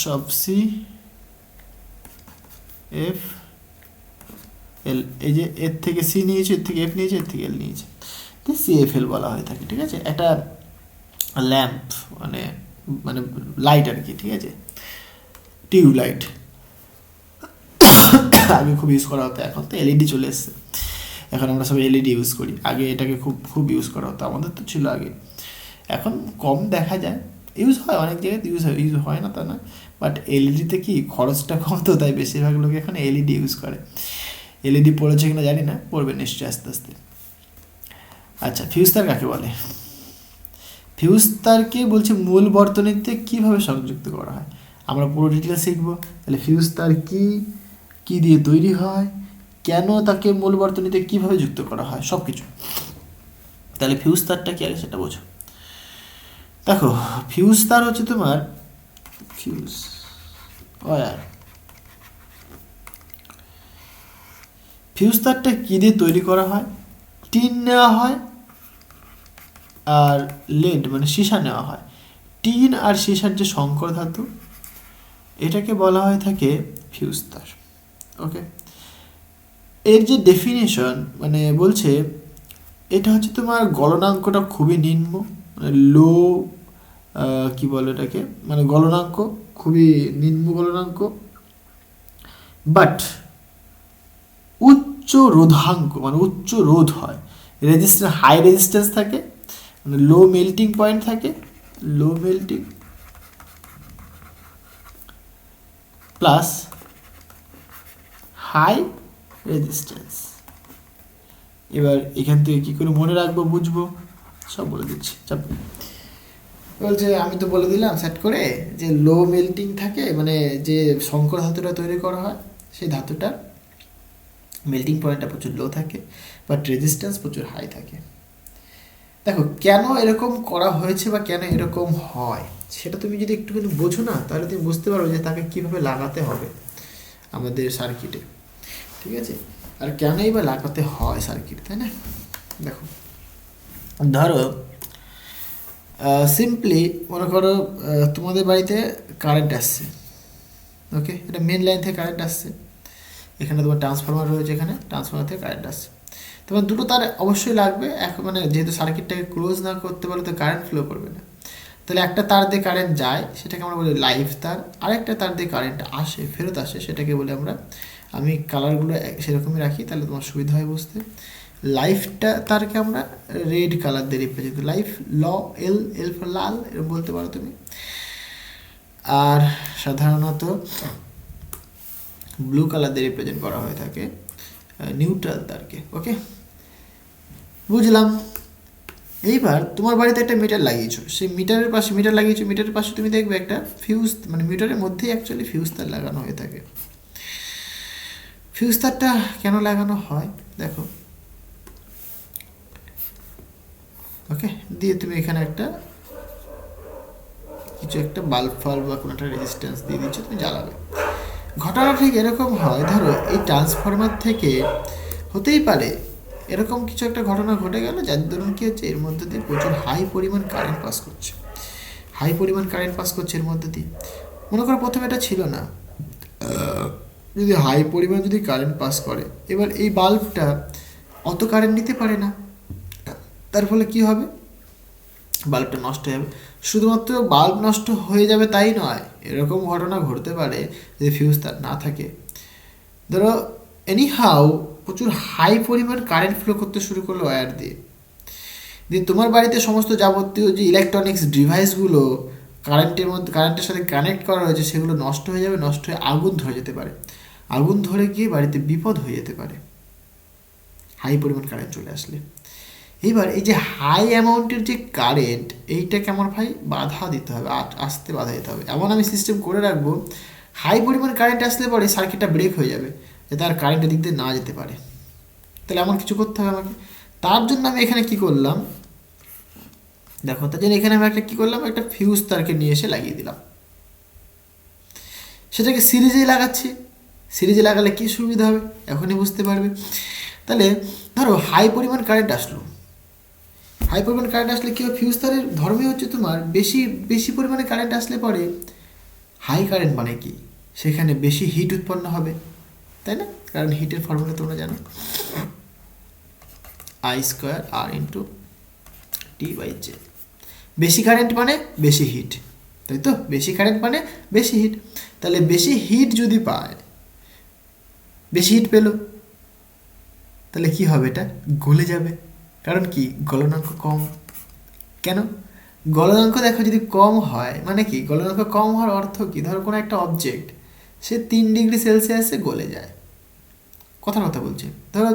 সব সি এফ এল, এই যে এর থেকে সি নিয়েছে, এর থেকে এফ নিয়েছে, এর থেকে এল নিয়েছে, তো সিএফএল বলা হয়ে থাকে। ঠিক আছে, একটা ল্যাম্প মানে মানে লাইট আর কি, ঠিক আছে, টিউব লাইট আগে খুব ইউজ করা হতো, এখন তো এলইডি চলে এসছে, এখন আমরা সব এলইডি ইউজ করি। আগে এটাকে খুব খুব ইউজ করা হতো, আমাদের তো ছিল আগে, এখন কম দেখা যায়, ইউজ হয় অনেক জায়গায়, ইউজ হয় না তা না, বাট এলইডিতে কি খরচটা কম, তো তাই বেশিরভাগ লোক এখন এলইডি ইউজ করে। এলইডি পড়েছে কিনা জানি না, পড়বে নিশ্চয়ই আস্তে আস্তে। আচ্ছা, ফিউজ তার কাকে বলে? ফিউজ তারকে বলছে মূল বর্তনীতে কিভাবে সংযুক্ত করা হয়। আমরা পুরো ডিটেলস শিখবো। তাহলে ফিউজ তার কি, কি দিয়ে তৈরি হয়, কেন তাকে মূল বর্তনীতে কিভাবে যুক্ত করা হয়, সব কিছু। তাহলে ফিউজ তারটা কি আগে সেটা বোঝো। দেখো, ফিউজ তার হচ্ছে তোমার ফিউজ ওয়্যার। ফিউজ তারটা কি দিয়ে তৈরি করা হয়? টিন নেওয়া হয় আর লেড মানে সীসা নেওয়া হয়। টিন আর সীসার যে সংকর ধাতু, এটাকে বলা হয়ে থাকে ফিউজ তার। ওকে, এর যে ডেফিনেশন মানে বলছে এটা হচ্ছে তোমার গলনাঙ্কটা খুবই নিম্ন, মানে লো, কি বলে এটাকে, মানে গলনাঙ্ক খুবই নিম্ন গলনাঙ্ক, বাট উচ্চ রোধাঙ্ক মানে উচ্চ রোধ হয়, রেজিস্ট্যান্স হাই রেজিস্ট্যান্স থাকে, মানে লো মেল্টিং পয়েন্ট থাকে, লো মেল্টিং প্লাস হাই রেজিস্ট্যান্স। এবার এখান থেকে কী করে মনে রাখবো বুঝবো সব বলে দিচ্ছি, চাপ বলছে আমি তো বলে দিলাম সেট করে যে লো মেল্টিং থাকে, মানে যে সংকর ধাতুটা তৈরি করা হয় সেই ধাতুটার মেল্টিং পয়েন্টটা প্রচুর লো থাকে, বাট রেজিস্ট্যান্স প্রচুর হাই থাকে। দেখো কেন এরকম করা হয়েছে বা কেন এরকম হয় সেটা তুমি যদি একটুখানি বোঝো না, তাহলে তুমি বুঝতে পারো যে তাকে কীভাবে লাগাতে হবে আমাদের সার্কিটে। ঠিক আছে, আর কেনই বা লাগাতে হয় সার্কিট, তাই না? দেখো, ধরো সিম্পলি মনে করো তোমাদের বাড়িতে কারেন্ট আসছে। ওকে, এটা মেন লাইন থেকে কারেন্ট আসছে, এখানে তোমার ট্রান্সফরমার রয়েছে, এখানে ট্রান্সফরমার থেকে কারেন্ট আসছে, তোমার দুটো তার অবশ্যই লাগবে। এখন মানে যেহেতু সার্কিটটাকে ক্লোজ না করতে পারলে তো কারেন্ট ফ্লো করবে না, তাহলে একটা তার দিয়ে কারেন্ট যায় সেটাকে আমরা বলি লাইভ তার, আরেকটা তার দিয়ে কারেন্ট আসে ফেরত আসে সেটাকে বলি আমরা, আমি কালারগুলো সেরকমই রাখি তাহলে তোমার সুবিধা হয় বুঝতে। লাইফটা তারকে আমরা রেড কালার দিয়ে রিপ্রেজেন্ট করি, লাইফ ল এল, এল ফর লাল এরকম বলতে পারো তুমি। আর সাধারণত ব্লু কালার দিয়ে রিপ্রেজেন্ট করা হয়ে থাকে নিউট্রাল তারকে। ওকে, বুঝলাম। এইবার তোমার বাড়িতে একটা মিটার লাগিয়েছো, সেই মিটারের পাশে মিটার লাগিয়েছো, মিটারের পাশে তুমি দেখবে একটা ফিউজ, মানে মিটারের মধ্যেই অ্যাকচুয়ালি ফিউজ তার লাগানো হয়ে থাকে। ফিউজ তারটা কেন লাগানো হয় দেখো, ওকে, দিয়ে তুমি এখানে একটা কিছু একটা বাল্ব ফাল্ব বা কোনো একটা রেজিস্ট্যান্স দিয়ে দিচ্ছ, তুমি জ্বালাবে। ঘটনা ঠিক এরকম হয়, ধরো এই ট্রান্সফরমার থেকে হতেই পারে এরকম কিছু একটা ঘটনা ঘটে গেল যার ধরুন কী হচ্ছে এর মধ্যে দিয়ে প্রচুর হাই পরিমাণ কারেন্ট পাস করছে, হাই পরিমাণ কারেন্ট পাস করছে এর মধ্যে দিয়ে। মনে করো প্রথমে এটা ছিল না, যদি হাই পরিমাণ যদি কারেন্ট পাস করে, এবার এই বাল্বটা অত কারেন্ট নিতে পারে না, তার ফলে কি হবে, বাল্বটা নষ্ট হয়ে যাবে। শুধুমাত্র বাল্ব নষ্ট হয়ে যাবে তাই নয়, এরকম ঘটনা ঘটতে পারে যদি ফিউজ তার না থাকে। ধরো এনি হাউ প্রচুর হাই পরিমাণ কারেন্ট ফ্লো করতে শুরু করলো ওয়্যার দিয়ে, দিয়ে তোমার বাড়িতে সমস্ত যাবতীয় যে ইলেকট্রনিক্স ডিভাইসগুলো কারেন্টের সাথে কানেক্ট করা হয়েছে সেগুলো নষ্ট হয়ে যাবে, নষ্ট হয়ে আগুন ধরে যেতে পারে, আগুন ধরে গিয়ে বাড়িতে বিপদ হয়ে যেতে পারে হাই পরিমাণ কারেন্ট চলে আসলে। এইবার এই যে হাই অ্যামাউন্টের যে কারেন্ট, এইটাকে আমার ভাই বাধা দিতে হবে, আসতে বাধা দিতে হবে। এমন আমি সিস্টেম করে রাখবো হাই পরিমাণ কারেন্ট আসলে পরে সার্কিটটা ব্রেক হয়ে যাবে, যাতে আর কারেন্টের দিক দিয়ে না যেতে পারে। তাহলে এমন কিছু করতে হবে আমাকে। তার জন্য আমি এখানে কি করলাম দেখো, তার জন্য এখানে আমি একটা কী করলাম, একটা ফিউজ তারকে নিয়ে এসে লাগিয়ে দিলাম, সেটাকে সিরিজে লাগাচ্ছি। সিরিজে লাগালে কী সুবিধা হবে এখনই বুঝতে পারবে। তাহলে ধরো হাই পরিমাণ কারেন্ট আসলো, হাই পরিমাণ কারেন্ট আসলে কী হবে, ফিউজ তারের ধর্মই হচ্ছে তোমার বেশি বেশি পরিমাণে কারেন্ট আসলে পরে হাই কারেন্ট মানে কি, সেখানে বেশি হিট উৎপন্ন হবে, তাই না? কারণ হিটের ফর্মুলা তোমরা জানো, I²R/T/J। বেশি কারেন্ট মানে বেশি হিট, তাই তো? বেশি কারেন্ট মানে বেশি হিট। তাহলে বেশি হিট যদি পায়, বেশি হিট পেলো, তাহলে কি হবে? এটা গলে যাবে। কারণ কি? গলনাঙ্ক কম। কেন? গলনাঙ্ক দেখো যদি কম হয় মানে কি? গলনাঙ্ক কম হওয়ার অর্থ কি? ধরো কোনো একটা অবজেক্ট সে 3 ডিগ্রি সেলসিয়াসে গলে যায়, কথা বলছে, ধরো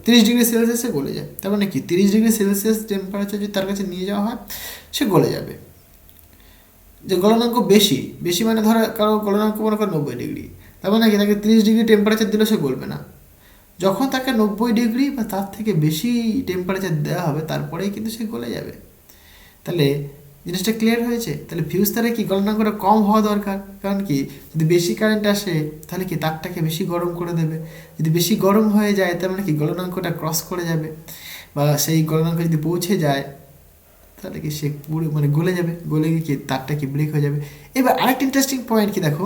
30 ডিগ্রি সেলসিয়াসে গলে যায়, তার মানে কি 30 ডিগ্রি সেলসিয়াস টেম্পারেচার যদি তার কাছে নিয়ে যাওয়া হয়, সে গলে যাবে। যে গলনাঙ্ক বেশি, বেশি মানে ধরো কারো গলনাঙ্ক মনে করো 90 ডিগ্রি, তার মানে কি তাকে 30 ডিগ্রি টেম্পারেচার দিলেও সে গলবে না। যখন তাকে 90 ডিগ্রি বা তার থেকে বেশি টেম্পারেচার দেওয়া হবে, তারপরেই কিন্তু সে গলে যাবে। তাহলে জিনিসটা ক্লিয়ার হয়েছে? তাহলে ফিউজ তারে কি গলনাঙ্কটা কম হওয়া দরকার। কারণ কি? যদি বেশি কারেন্ট আসে তাহলে কি তারটাকে বেশি গরম করে দেবে। যদি বেশি গরম হয়ে যায় তার মানে কি গলনাঙ্কটা ক্রস করে যাবে, বা সেই গলনাঙ্ক যদি পৌঁছে যায় তাহলে কি সে পুরো মানে গলে যাবে, গলে গিয়ে কি তারটা কি ব্রেক হয়ে যাবে। এবার আরেকটা ইন্টারেস্টিং পয়েন্ট কি দেখো,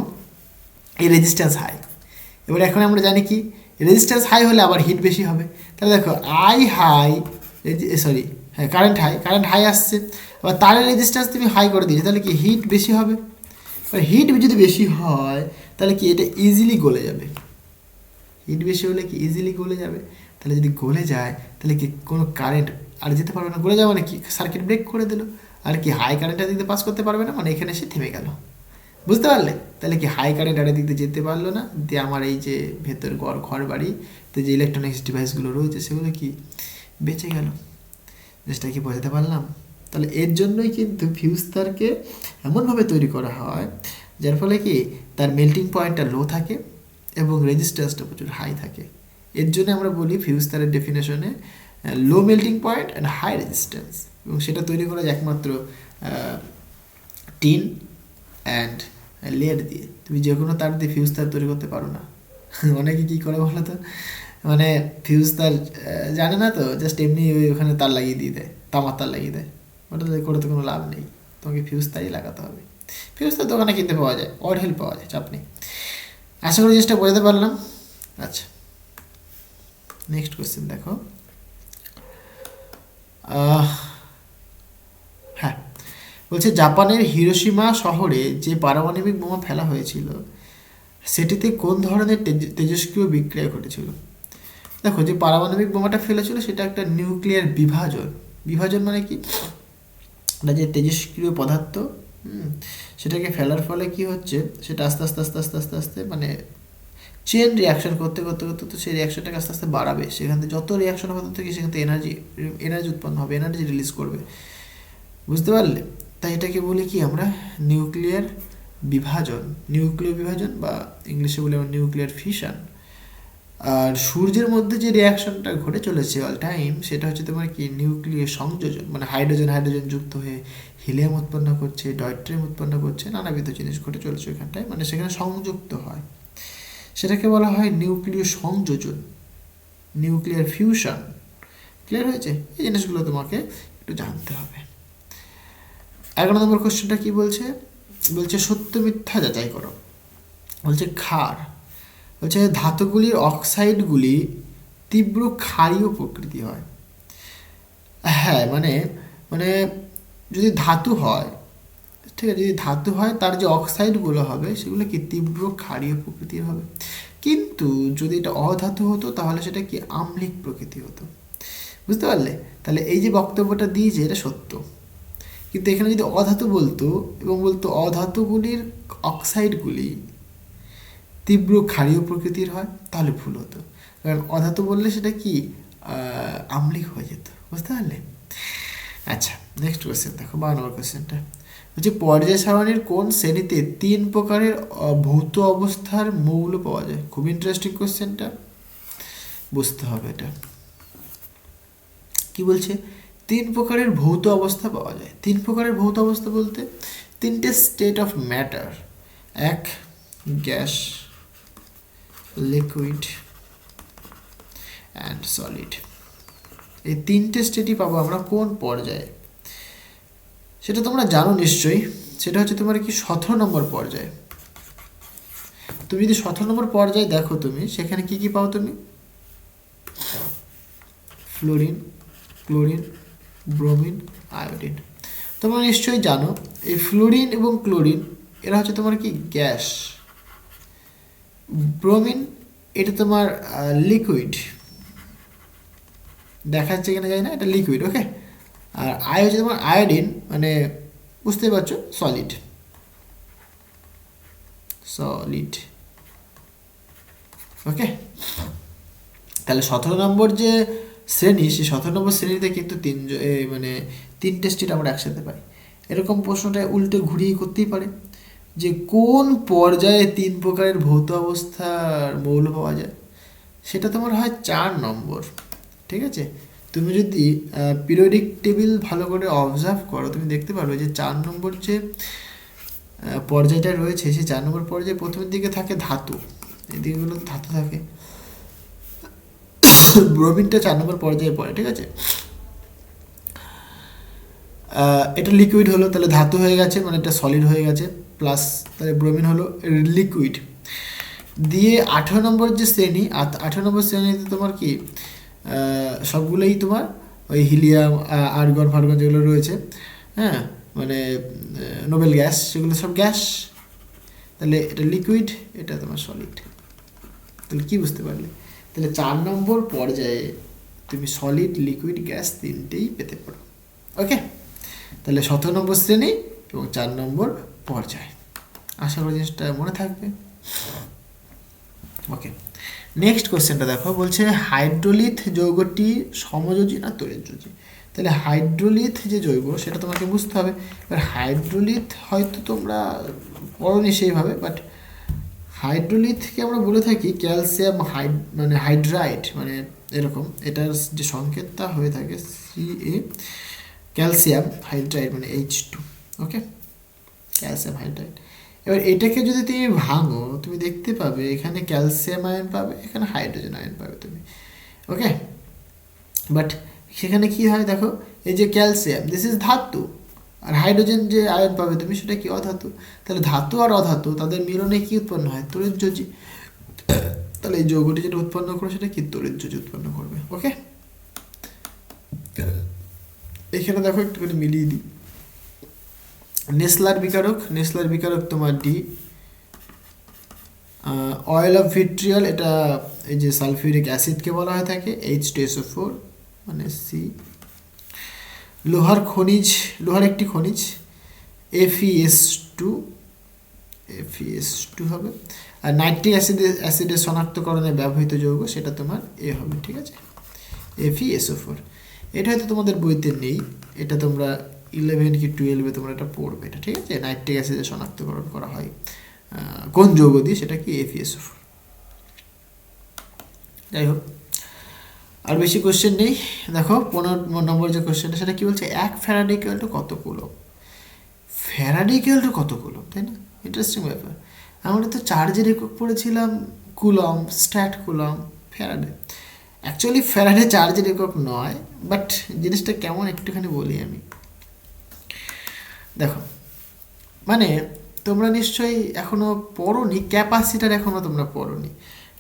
এই রেজিস্ট্যান্স হাই। এবার এখন আমরা জানি কি রেজিস্ট্যান্স হাই হলে আবার হিট বেশি হবে। তাহলে দেখো আই হাই, সরি হ্যাঁ কারেন্ট হাই আসছে, আবার তারের রেজিস্ট্যান্স তুমি হাই করে দিয়েছো, তাহলে কি হিট বেশি হবে। এবার হিট যদি বেশি হয় তাহলে কি এটা ইজিলি গলে যাবে। হিট বেশি হলে কি ইজিলি গলে যাবে। তাহলে যদি গলে যায় তাহলে কি কোনো কারেন্ট আর যেতে পারবে না, গলে যাওয়া মানে কি সার্কিট ব্রেক করে দিল, আর কি হাই কারেন্টটা দিতে পাস করতে পারবে না, মানে এখানে সে থেমে গেল। বুঝতে পারলে? তাহলে কি হাই কারেন্ট আর দিতে যেতে পারলো না, দিয়ে আমার এই যে ভেতর ঘর বাড়িতে যে ইলেকট্রনিক্স ডিভাইসগুলো রয়েছে সেগুলো কি বেঁচে গেল। জিনিসটা কি বোঝাতে পারলাম? তাহলে এর জন্যই কিন্তু ফিউজ তারকে এমনভাবে তৈরি করা হয় যার ফলে কি তার মেল্টিং পয়েন্টটা লো থাকে এবং রেজিস্ট্যান্সটা প্রচুর হাই থাকে। এর জন্য আমরা বলি ফিউজ তারের ডেফিনেশনে low melting point and high resistance, এবং সেটা তৈরি করা যায় একমাত্র টিন অ্যান্ড লেয়ার দিয়ে। তুমি যে কোনো তার দিয়ে ফিউজ তার তৈরি করতে পারো না। অনেকে কী করে বলো তো, মানে ফিউজ তার জানে না তো, জাস্ট এমনি ওখানে তার লাগিয়ে দিয়ে দেয়, তামার তার লাগিয়ে দেয়। ওটা করে তো কোনো লাভ নেই, তোমাকে ফিউজ তারই লাগাতে হবে। ফিউজ তার দোকানে কিনতে পাওয়া যায়, অড হেল্প পাওয়া যায়, চাপ নেই। আশা করি জিনিসটা বোঝাতে পারলাম। আচ্ছা, নেক্সট কোয়েশ্চেন দেখো। হ্যাঁ, বলছে জাপানের হিরোশিমা শহরে যে পারমাণবিক বোমা ফেলা হয়েছিল সেটিতে কোন ধরনের তেজস্ক্রিয় বিক্রিয়া ঘটেছিল? দেখো, যে পারমাণবিক বোমাটা ফেলেছিল সেটা একটা নিউক্লিয়ার বিভাজন। বিভাজন মানে কি, না যে তেজস্ক্রিয় পদার্থ সেটাকে ফেলার ফলে কি হচ্ছে, সেটা আস্তে আস্তে আস্তে আস্তে আস্তে আস্তে মানে চেন রিয়াকশন করতে করতে করতে তো সেই রিয়াকশনটাকে আস্তে আস্তে বাড়াবে। সেখান থেকে যত রিয়াকশন হবে তত কি সেখান থেকে এনার্জি উৎপন্ন হবে, এনার্জি রিলিজ করবে। বুঝতে পারলে? তাই এটাকে বলি কি আমরা নিউক্লিয়ার বিভাজন বা ইংলিশে বলি আমরা নিউক্লিয়ার ফিশন। আর সূর্যের মধ্যে যে রিয়াকশনটা ঘটে চলেছে অল টাইম সেটা হচ্ছে তোমার কি নিউক্লিয়ার সংযোজন, মানে হাইড্রোজেন যুক্ত হয়ে হিলিয়াম উৎপন্ন করছে, ডয়ট্রিয়াম উৎপন্ন করছে, নানাবিধ জিনিস ঘটে চলেছে ওইখানটায়, মানে সেখানে সংযুক্ত হয়। সেটাকে বলা হয় নিউক্লিয় সংযোজন, নিউক্লিয়ার ফিউশন। ক্লিয়ার হয়েছে? এই জিনিসগুলো তোমাকে একটু জানতে হবে। 11 নম্বর কোশ্চেনটা কি বলছে? বলছে সত্য মিথ্যা যাচাই করো। বলছে ক্ষার, বলছে ধাতুগুলির অক্সাইডগুলি তীব্র ক্ষারীয় প্রকৃতি হয়। হ্যাঁ, মানে মানে যদি ধাতু হয়, ঠিক আছে, যদি ধাতু হয় তার যে অক্সাইডগুলো হবে সেগুলো কি তীব্র ক্ষারীয় প্রকৃতির হবে। কিন্তু যদি এটা অধাতু হতো তাহলে সেটা কি আম্লিক প্রকৃতি হতো। বুঝতে পারলে? তাহলে এই যে বক্তব্যটা দিয়েছে এটা সত্য, কিন্তু এখানে যদি অধাতু বলতো এবং বলতো অধাতুগুলির অক্সাইডগুলি তীব্র ক্ষারীয় প্রকৃতির হয় তাহলে ভুল হতো, কারণ অধাতু বললে সেটা কি আম্লিক হয়ে যেত। বুঝতে পারলে? আচ্ছা, নেক্সট কোয়েশ্চেন দেখো, 12 নম্বর কোয়েশ্চেনটা হচ্ছে পর্যায় সারণীর কোন শ্রেণীতে 3 প্রকারের ভৌত অবস্থার মৌল পাওয়া যায়? খুব ইন্টারেস্টিং কোয়েশ্চেনটা, বুঝতে হবে এটা কি বলছে। 3 প্রকারের ভৌত অবস্থা পাওয়া যায়। 3 প্রকারের ভৌত অবস্থা বলতে 3টে স্টেট অফ ম্যাটার, এক গ্যাস, লিকুইড অ্যান্ড সলিড। এই 3টে স্টেটই পাবো আমরা কোন পর্যায়ে? সেটা তোমরা জানো নিশ্চয়ই, সেটা হচ্ছে তোমার কি 17 নম্বর পর্যায়ে। তুমি যদি 17 নম্বর পর্যায়ে দেখো তুমি সেখানে কি কি পাও তুমি, ফ্লোরিন, ক্লোরিন, ব্রোমিন, আয়োডিন। তোমরা নিশ্চয়ই জানো এই ফ্লোরিন এবং ক্লোরিন এরা হচ্ছে তোমার কি গ্যাস, ব্রোমিন এটা তোমার লিকুইড, দেখা যাচ্ছে কিনা যায় না, এটা লিকুইড, ওকে। আর হচ্ছে তোমার আয়োডিন, মানে বুঝতে পারছো, সলিড, সলিড, ওকে। তাহলে 17 নম্বর যে শ্রেণী, সেই 17 নম্বর শ্রেণীতে কিন্তু মানে 3টে স্টেট আমরা একসাথে পাই। এরকম প্রশ্নটা উল্টে ঘুরিয়ে করতেই পারে যে কোন পর্যায়ে 3 প্রকারের ভৌত অবস্থার মৌল পাওয়া যায়, সেটা তোমার হয় 4 নম্বর, ঠিক আছে। তুমি যদি পিরিয়ডিক টেবিল ভালো করে অবজার্ভ করো, তুমি দেখতে পারবে যে 4 নম্বর যে পর্যায়টা রয়েছে, সেই 4 নম্বর পর্যায়ে প্রথমের দিকে থাকে ধাতু, এদিকেগুলো ধাতু থাকে, ব্রোমিনটা 4 নম্বর পর্যায়ে পড়ে, ঠিক আছে। এটা লিকুইড হলো, তাহলে ধাতু হয়ে গেছে, মানে এটা সলিড হয়ে গেছে, প্লাস তাহলে ব্রোমিন হলো লিকুইড। দিয়ে 18 নম্বর যে শ্রেণী, 18 নম্বর শ্রেণীতে তোমার কি সবগুলোই তোমার ওই হিলিয়াম, আর্গন ফার্গন যেগুলো রয়েছে, হ্যাঁ, মানে নোবেল গ্যাস, সেগুলো সব গ্যাস। তাহলে এটা লিকুইড, এটা তোমার সলিড। তাহলে কি বুঝতে পারলে, তাহলে 4 নম্বর পর্যায়ে তুমি সলিড, লিকুইড, গ্যাস 3টেই পেতে পারো, ওকে। তাহলে 17 নম্বর শ্রেণী এবং 4 নম্বর পর্যায়, আশা করি জিনিসটা মনে থাকবে, ওকে। নেক্সট কোশ্চেনটা দেখো, বলছে হাইড্রোলিথ যৌগটি সমযোজী না তড়িৎযোজী। তাহলে হাইড্রোলিথ যে যৌগ সেটা তোমাকে বুঝতে হবে। এবার হাইড্রোলিথ হয়তো তোমরা পড়োনি সেইভাবে, বাট হাইড্রোলিথকে আমরা বলে থাকি ক্যালসিয়াম মানে হাইড্রাইড, মানে এরকম, এটার যে সংকেতটা হয়ে থাকে Ca, ক্যালসিয়াম হাইড্রাইড, মানে H2, ওকে, ক্যালসিয়াম হাইড্রাইড। এবার এটাকে যদি তুমি ভাঙো, তুমি দেখতে পাবে এখানে ক্যালসিয়াম আয়ন পাবে, এখানে হাইড্রোজেন আয়ন পাবে তুমি, ওকে। বাট সেখানে কি হয় দেখো, এই যে ক্যালসিয়াম দিস ইজ ধাতু, আর হাইড্রোজেন যে আয়ন পাবে তুমি সেটা কি অধাতু। তাহলে ধাতু আর অধাতু তাদের মিলনে কি উৎপন্ন হয়, তড়িৎযোজী। তাহলে এই যৌগটি যেটা উৎপন্ন করে সেটা কি তড়িৎযোজী উৎপন্ন করবে, ওকে। এখানে দেখো একটু করে মিলিয়ে দিই, নেসলার বিকারক তোমার ডি, অয়েল অফ ভিট্রিয়াল এটা এই যে সালফিউরিক অ্যাসিডকে বলা হয়ে থাকে, H2SO4 মানে সি। লোহার একটি খনিজ FeS2 হবে। আর নাইট্রিক অ্যাসিডের শনাক্তকরণে ব্যবহৃত যৌগ সেটা তোমার এ হবে, ঠিক আছে, FeSO4। এটা হয়তো তোমাদের বইতে নেই, এটা তোমরা 11 কি 12-এ তোমরা এটা পড়বে, এটা ঠিক আছে। নাইট্রিক অ্যাসিডের শনাক্তকরণ করা হয় কোন যৌগ দিয়ে, সেটা কি FeSO4। যাই হোক, আর বেশি কোশ্চেন নেই। দেখো 15 নম্বর যে কোশ্চেনটা, সেটা কি বলছে, 1 ফ্যারাডে ইকুয়াল টু কত কুলম্ব। ফ্যারাডে ইকুয়াল টু কত কুলম্ব, তাই না, ইন্টারেস্টিং ব্যাপার। আমরা তো চার্জের একক পড়েছিলাম coulomb, stat coulomb, Faraday. Actually Faraday চার্জের একক নয়, বাট জিনিসটা কেমন একটুখানি বলি আমি। দেখো, মানে তোমরা নিশ্চয়ই এখনো পড়োনি ক্যাপাসিটার, এখনো তোমরা পড়োনি।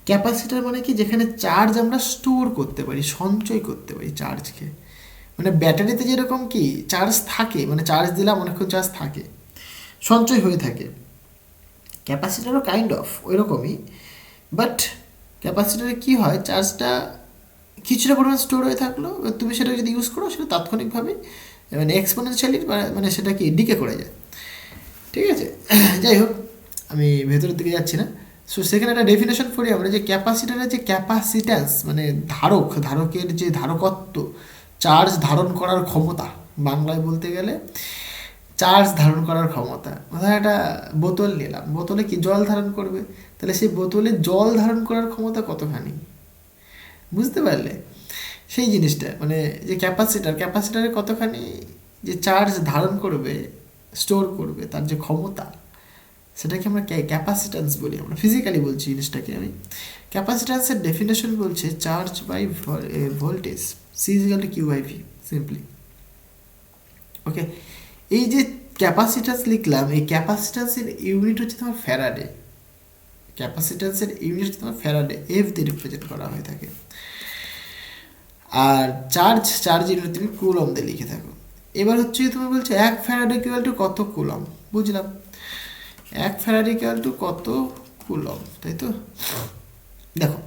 ক্যাপাসিটার মানে কি, যেখানে চার্জ আমরা স্টোর করতে পারি, সঞ্চয় করতে পারি চার্জকে। মানে ব্যাটারিতে যেরকম কি চার্জ থাকে, মানে চার্জ দিলাম অনেকক্ষণ চার্জ থাকে, সঞ্চয় হয়ে থাকে, ক্যাপাসিটারও কাইন্ড অফ ওই রকমই। বাট ক্যাপাসিটারে কি হয়, চার্জটা কিছুটা পরিমাণ স্টোর হয়ে থাকলো, তুমি সেটা যদি ইউজ করো সেটা তাৎক্ষণিকভাবে মানে এক্সপোনেনশিয়ালি মানে সেটা কি ডিকে করে যায়, ঠিক আছে। যাই হোক, আমি ভেতরের দিকে যাচ্ছি না। সো সেখানে একটা ডেফিনেশন পড়ি আমরা, যে ক্যাপাসিটারের যে ক্যাপাসিট্যান্স মানে ধারকের যে ধারকত্ব, চার্জ ধারণ করার ক্ষমতা, বাংলায় বলতে গেলে চার্জ ধারণ করার ক্ষমতা। ধর একটা বোতল নিলাম, বোতলে কি জল ধারণ করবে, তাহলে সেই বোতলে জল ধারণ করার ক্ষমতা কতখানি, বুঝতে পারলে সেই জিনিসটা, মানে যে ক্যাপাসিটারে কতখানি যে চার্জ ধারণ করবে, স্টোর করবে, তার যে ক্ষমতা, সেটাকে আমরা ক্যাপাসিট্যান্স বলি। আমরা ফিজিক্যালি বলছি জিনিসটাকে আমি। ক্যাপাসিট্যান্সের ডেফিনেশন বলছে charge by voltage, C = Q/V, simply, okay. এই যে ক্যাপাসিট্যান্স লিখলাম, এই ক্যাপাসিট্যান্সের ইউনিট হচ্ছে তোমার ফ্যারাডে। ক্যাপাসিট্যান্সের ইউনিট হচ্ছে তোমার ফ্যারাডে, এফ দিয়ে রিপ্রেজেন্ট করা হয়ে থাকে। আর চার্জ ইউনিট তুমি কুলম দিয়ে লিখে থাকো। এবার হচ্ছে তুমি বলছো 1 ফ্যারাডে ইকুয়াল টু কত কুলম, বুঝলাম 1 ফ্যারাডে ইকুয়াল টু কত কুলম, তাই তো। দেখো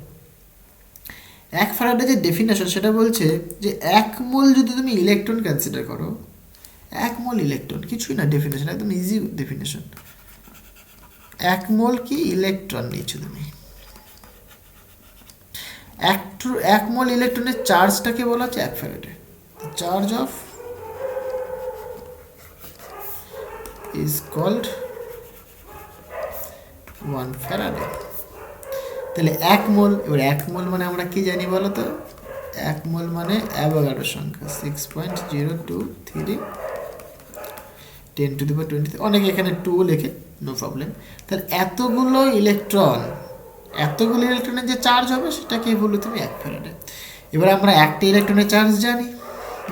1 ফ্যারাডে যে ডেফিনেশন সেটা বলছে যে 1 মোল যদি তুমি ইলেকট্রন কনসিডার করো, 1 মোল ইলেকট্রন, কিছুই না, ডেফিনেশন একদম ইজি ডেফিনেশন। 1 মোল কি ইলেকট্রন নিচ্ছ তুমি, 1 মোল ইলেকট্রনের চার্জটাকে বলা হচ্ছে 1 Faraday. Charge of is called 1 Faraday. তাহলে 1 মোল, এবার 1 মোল মানে আমরা কি জানি বলো তো, 1 মোল মানে অ্যাভোগাড্রো সংখ্যা 6.023 10⁻23, অনেকে এখানে 2 লেখে, নো প্রবলেম। তাহলে এতগুলো ইলেকট্রনের যে চার্জ হবে সেটাকে বলো তুমি 1 ফ্যারাডে। এবার আমরা একটা ইলেকট্রনের চার্জ জানি,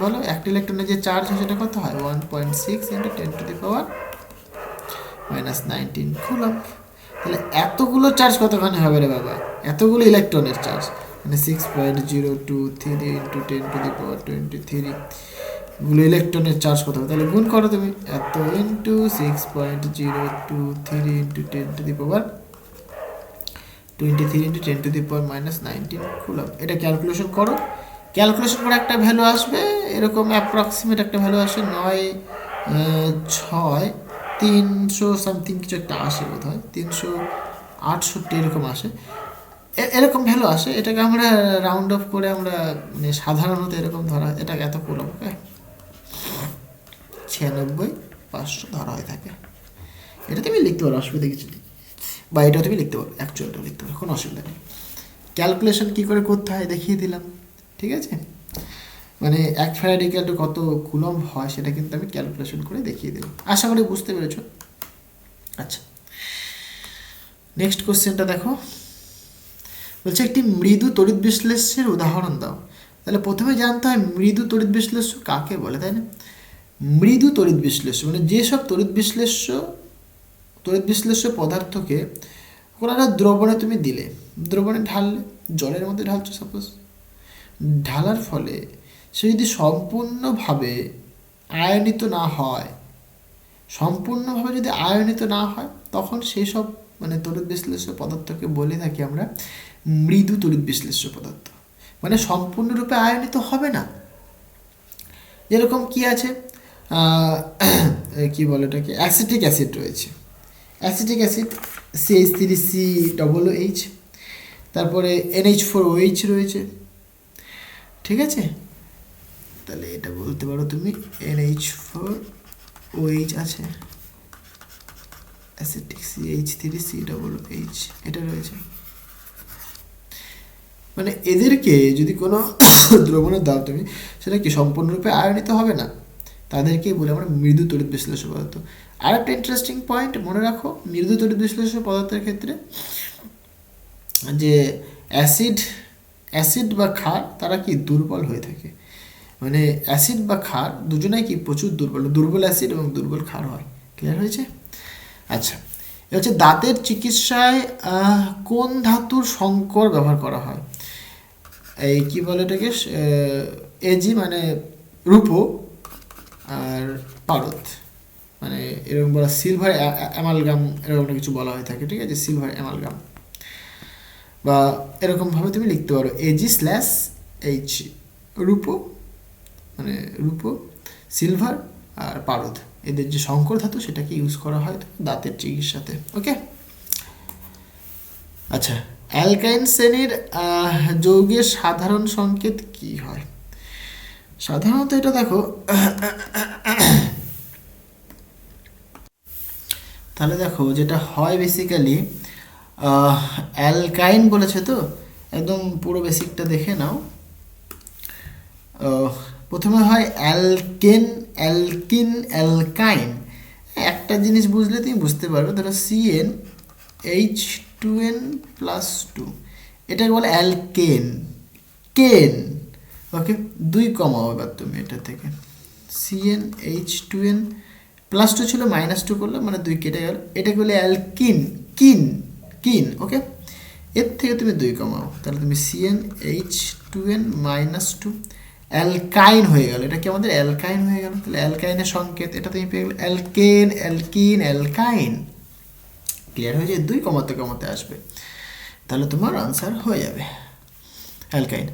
বলো একটা ইলেকট্রনের যে চার্জ হয় সেটা কত হয়, 1.6 × 10⁻⁻19 কুলম। তাহলে এতগুলো চার্জ কতখানি হবে রে বাবা, এতগুলো ইলেকট্রনের চার্জ মানে 6.023 × 10⁻23 গুলো ইলেকট্রনের চার্জ কত হবে, তাহলে গুণ করো তুমি, এত ইন্টু 6.023 × 10⁻23 কুলম। এটা ক্যালকুলেশন করো, ক্যালকুলেশন করে একটা ভ্যালু আসবে এরকম অ্যাপ্রক্সিমেট একটা ভ্যালু আসে 96300 সামথিং কিছু একটা আসে, বোধ হয় 368 এরকম আসে, এরকম ভ্যালু আসে। এটাকে আমরা রাউন্ড অফ করে আমরা মানে সাধারণত এরকম ধরা হয়, এটাকে এত কুলম, 96500 ধরা হয়ে থাকে। এটা তুমি লিখতে পারো, অসুবিধা কিছু নেই, বা এটাও তুমি লিখতে পারো, অ্যাকচুয়ালটাও লিখতে পারো, কোনো অসুবিধা নেই। ক্যালকুলেশন কী করে করতে হয় দেখিয়ে দিলাম, ঠিক আছে। মানে 1 ফ্যারাডে ইকুয়াল টু কত কুলম হয় সেটা কিন্তু আমি ক্যালকুলেশন করে দেখিয়ে দেবো, আশা করি বুঝতে পেরেছো। আচ্ছা, নেক্সট কোশ্চেনটা দেখো, বলছে একটি মৃদু তড়িৎ বিশ্লেষ্যের উদাহরণ দাও। তাহলে প্রথমে জানতে হয় মৃদু তড়িৎ বিশ্লেষ্য কাকে বলে, তাই না। মৃদু তড়িৎ বিশ্লেষ্য মানে যেসব তড়িৎ বিশ্লেষ্য পদার্থকে কোনো একটা দ্রবণে তুমি দিলে, দ্রবণে ঢাললে, জলের মধ্যে ঢালছো সাপোজ, ঢালার ফলে সে যদি সম্পূর্ণভাবে আয়নিত না হয়, তখন সেই সব মানে তড়িৎ বিশ্লেষ্য পদার্থকে বলে থাকি আমরা মৃদু তড়িৎ বিশ্লেষ্য পদার্থ, মানে সম্পূর্ণরূপে আয়নিত হবে না। যেরকম কি আছে, কি বলে এটাকে, অ্যাসিটিক অ্যাসিড রয়েছে, অ্যাসিটিক অ্যাসিড CH3COOH, তারপরে NH4OH রয়েছে, ঠিক আছে। তাহলে এটা বলতে পারো তুমি NH4OH আছে, অ্যাসিটিক CH3COOH এটা রয়েছে। মানে এদেরকে যদি কোনো দ্রবণে দাও তুমি, সেটা কি সম্পূর্ণরূপে আয়নিত হবে না, তাদেরকেই বলে আমরা মৃদু তড়িৎ বিশ্লেষ্য পদার্থ। আর একটা ইন্টারেস্টিং পয়েন্ট মনে রাখো মৃদু তড়িৎ বিশ্লেষ্য পদার্থের ক্ষেত্রে, যে অ্যাসিড বা ক্ষার তারা কি দুর্বল হয়ে থাকে, মানে অ্যাসিড বা ক্ষার দুজনেই কি প্রচুর দুর্বল অ্যাসিড এবং দুর্বল ক্ষার হয়। ক্লিয়ার হয়েছে? আচ্ছা, এটা হচ্ছে দাঁতের চিকিৎসায় কোন ধাতুর সংকর ব্যবহার করা হয়, এই কি বলে এটাকে, এজি মানে রূপো, আর পারদ মানে এরকম বলা, সিলভার অ্যামালগাম এরকম কিছু বলা হয়ে থাকে, ঠিক আছে, সিলভার অ্যামালগাম, বা এরকমভাবে তুমি লিখতে পারো AG/H, রূপো মানে রূপো, সিলভার আর পারদ, এদের যে সংকর ধাতু সেটাকে ইউজ করা হয় দাঁতের চিকিৎসাতে। ওকে, আচ্ছা, অ্যালকাইন শ্রেণীর যৌগের সাধারণ সংকেত কি হয়? সাধারণত এটা দেখো, তাহলে দেখো যেটা হয় বেসিক্যালি, অ্যালকাইন বলেছে তো, একদম পুরো বেসিকটা দেখে নাও। প্রথমে হয় অ্যালকাইন। একটা জিনিস বুঝলে তুমি বুঝতে পারবে, ধরো CnH2n+2, এটাকে বলে অ্যালকেন। ওকে, 2 কমাও এবার তুমি এটা থেকে, CnH2n +2 ছিল -2 করলাম, মানে 2 কেটে গেল। এটা করলে অ্যালকিন, কিন, ওকে। এর থেকে তুমি 2 কমাও, তাহলে তুমি CnH2n -2 অ্যালকাইন হয়ে গেল। এটা কি আমাদের অ্যালকাইন হয়ে গেল। তাহলে অ্যালকাইনের সংকেত এটা তুমি পেয়ে গেলে অ্যালকেন, অ্যালকিন, অ্যালকাইন। ক্লিয়ার হয়ে যায়? 2 কমাতে কমাতে আসবে, তাহলে তোমার আনসার হয়ে যাবে অ্যালকাইন।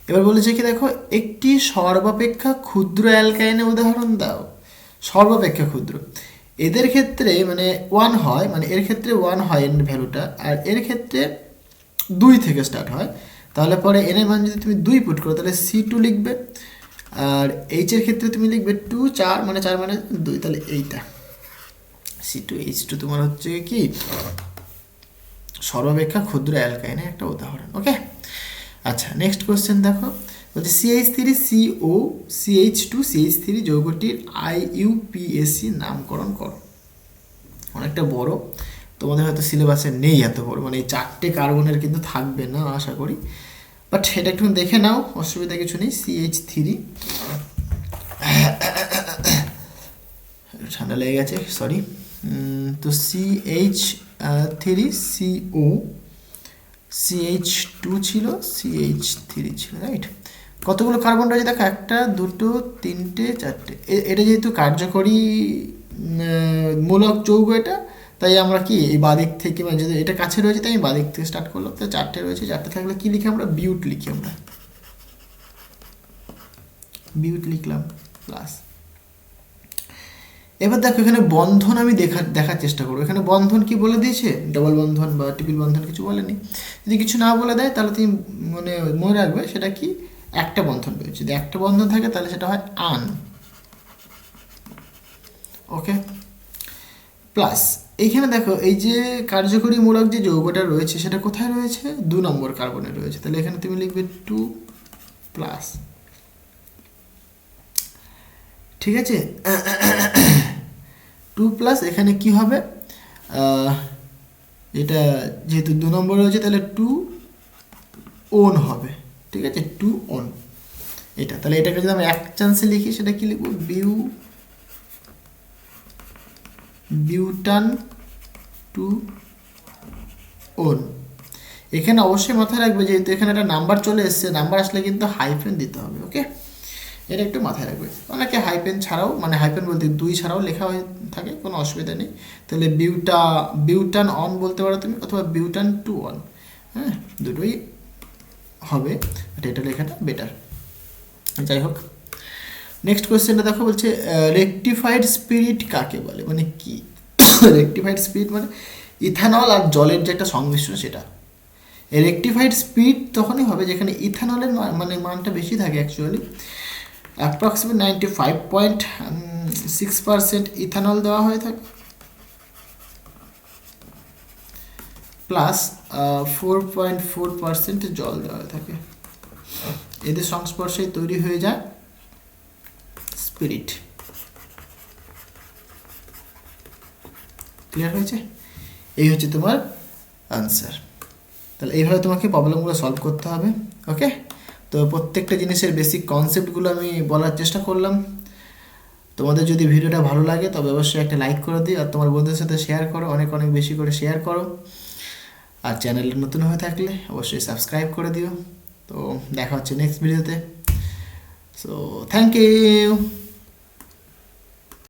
এবার বলেছে কি দেখো, একটি সর্বাপেক্ষা ক্ষুদ্র অ্যালকাইনের উদাহরণ দাও। সর্বাপেক্ষা ক্ষুদ্র, এদের ক্ষেত্রে মানে 1 হয়, মানে এর ক্ষেত্রে 1 হয় এর ভ্যালুটা, আর এর ক্ষেত্রে 2 থেকে স্টার্ট হয়। তাহলে পরে এন এর মান যদি তুমি 2 পুট করো তাহলে C2 লিখবে, আর এইচ এর ক্ষেত্রে তুমি লিখবে 2, 4 মানে 2, তাহলে এইটা C2H2 তোমার হচ্ছে কি সর্বাপেক্ষা ক্ষুদ্র অ্যালকাইনের একটা উদাহরণ। ওকে, আচ্ছা নেক্সট কোশ্চেন দেখো, বলছে CH3CO CH2 CH3 যৌগটির IUPAC নামকরণ করো। অনেকটা বড়, তোমাদের হয়তো সিলেবাসে নেই এত বড়, মানে এই 4টে কার্বনের কিন্তু থাকবে না আশা করি, বাট এটা একটু দেখে নাও, অসুবিধা কিছু নেই। CH3 ঠান্ডা লেগে গেছে, সরি। তো CH3CO CH2 ছিল, CH3 ছিল, রাইট। কতগুলো কার্বন রয়েছে দেখো, 1, 2, 3, 4টে। এটা যেহেতু কার্যকরী মূলক যৌগ এটা, তাই আমরা কি এই বাদিক থেকে, মানে যদি এটা কাছে রয়েছে তাই আমি বাদিক থেকে স্টার্ট করলাম। তো 4টে রয়েছে, 4টে থাকলে কি লিখি আমরা, বিউট লিখি, আমরা বিউট লিখলাম প্লাস। এবার দেখো এখানে বন্ধন আমি দেখার চেষ্টা করবো। এখানে বন্ধন কি বলে দিয়েছে, ডবল বন্ধন বা ট্রিপল বন্ধন কিছু বলেনি। যদি কিছু না বলে দেয় তাহলে তুমি মানে মনে রাখবে সেটা কি একটা বন্ধন রয়েছে। যদি একটা বন্ধন থাকে তাহলে সেটা হয় আন, ওকে। প্লাস এইখানে দেখো এই যে কার্যকরী মূলক যে যৌগটা রয়েছে সেটা কোথায় রয়েছে, 2 নম্বর কার্বনে রয়েছে। তাহলে এখানে তুমি লিখবে 2+, ঠিক আছে। 2+, এখানে কি হবে, এটা যেহেতু 2 নম্বর রয়েছে তাহলে 2 ওন হবে, ঠিক আছে, 2 ওন এটা। তাহলে এটাকে যদি আমরা এক চান্সে লিখি সেটা কি লিখবো, বিউটান 2 ওন। এখানে অবশ্যই মাথায় রাখবে যেহেতু এখানে একটা নাম্বার চলে এসছে, নাম্বার আসলে কিন্তু হাইফেন দিতে হবে, ওকে। এটা একটু মাথায় রাখবে। অনেকে হাইপেন ছাড়াও, মানে হাইপেন বলতে 2 ছাড়াও লেখা হয়ে থাকে, কোনো অসুবিধা নেই। তাহলে বিউটান অন বলতে পারো তুমি, অথবা বিউটান 2 অন, হ্যাঁ, দুটোই হবে, বাট এটা লেখাটা বেটার। যাই হোক, নেক্সট কোয়েশ্চেনটা দেখো, বলছে রেকটিফাইড স্পিরিট কাকে বলে, মানে কি রেকটিফাইড স্পিরিট মানে ইথানল আর জলের যে একটা সংমিশ্রণ সেটা। রেকটিফাইড স্পিরিট তখনই হবে যেখানে ইথানলের মানে মানটা বেশি থাকে, অ্যাকচুয়ালি অ্যাপ্রক্সিমেট 95.6% ইথানল দেওয়া হয়ে থাকে, প্লাস 4.4% জল দেওয়া হয়ে থাকে। এদের সংস্পর্শে তৈরি হয়ে যায় স্পিরিট। ক্লিয়ার হয়েছে? এই হচ্ছে তোমার আনসার। তাহলে এইভাবে তোমাকে প্রবলেমগুলো সলভ করতে হবে, ওকে। তো প্রত্যেকটা জিনিসের বেসিক কনসেপ্টগুলো আমি বলার চেষ্টা করলাম। তোমাদের যদি ভিডিওটা ভালো লাগে তবে অবশ্যই একটা লাইক করে দিও, আর তোমার বন্ধুদের সাথে শেয়ার করো, অনেক অনেক বেশি করে শেয়ার করো। আর চ্যানেলে নতুন হয়ে থাকলে অবশ্যই সাবস্ক্রাইব করে দিও। তো দেখা হচ্ছে নেক্সট ভিডিওতে। So thank you.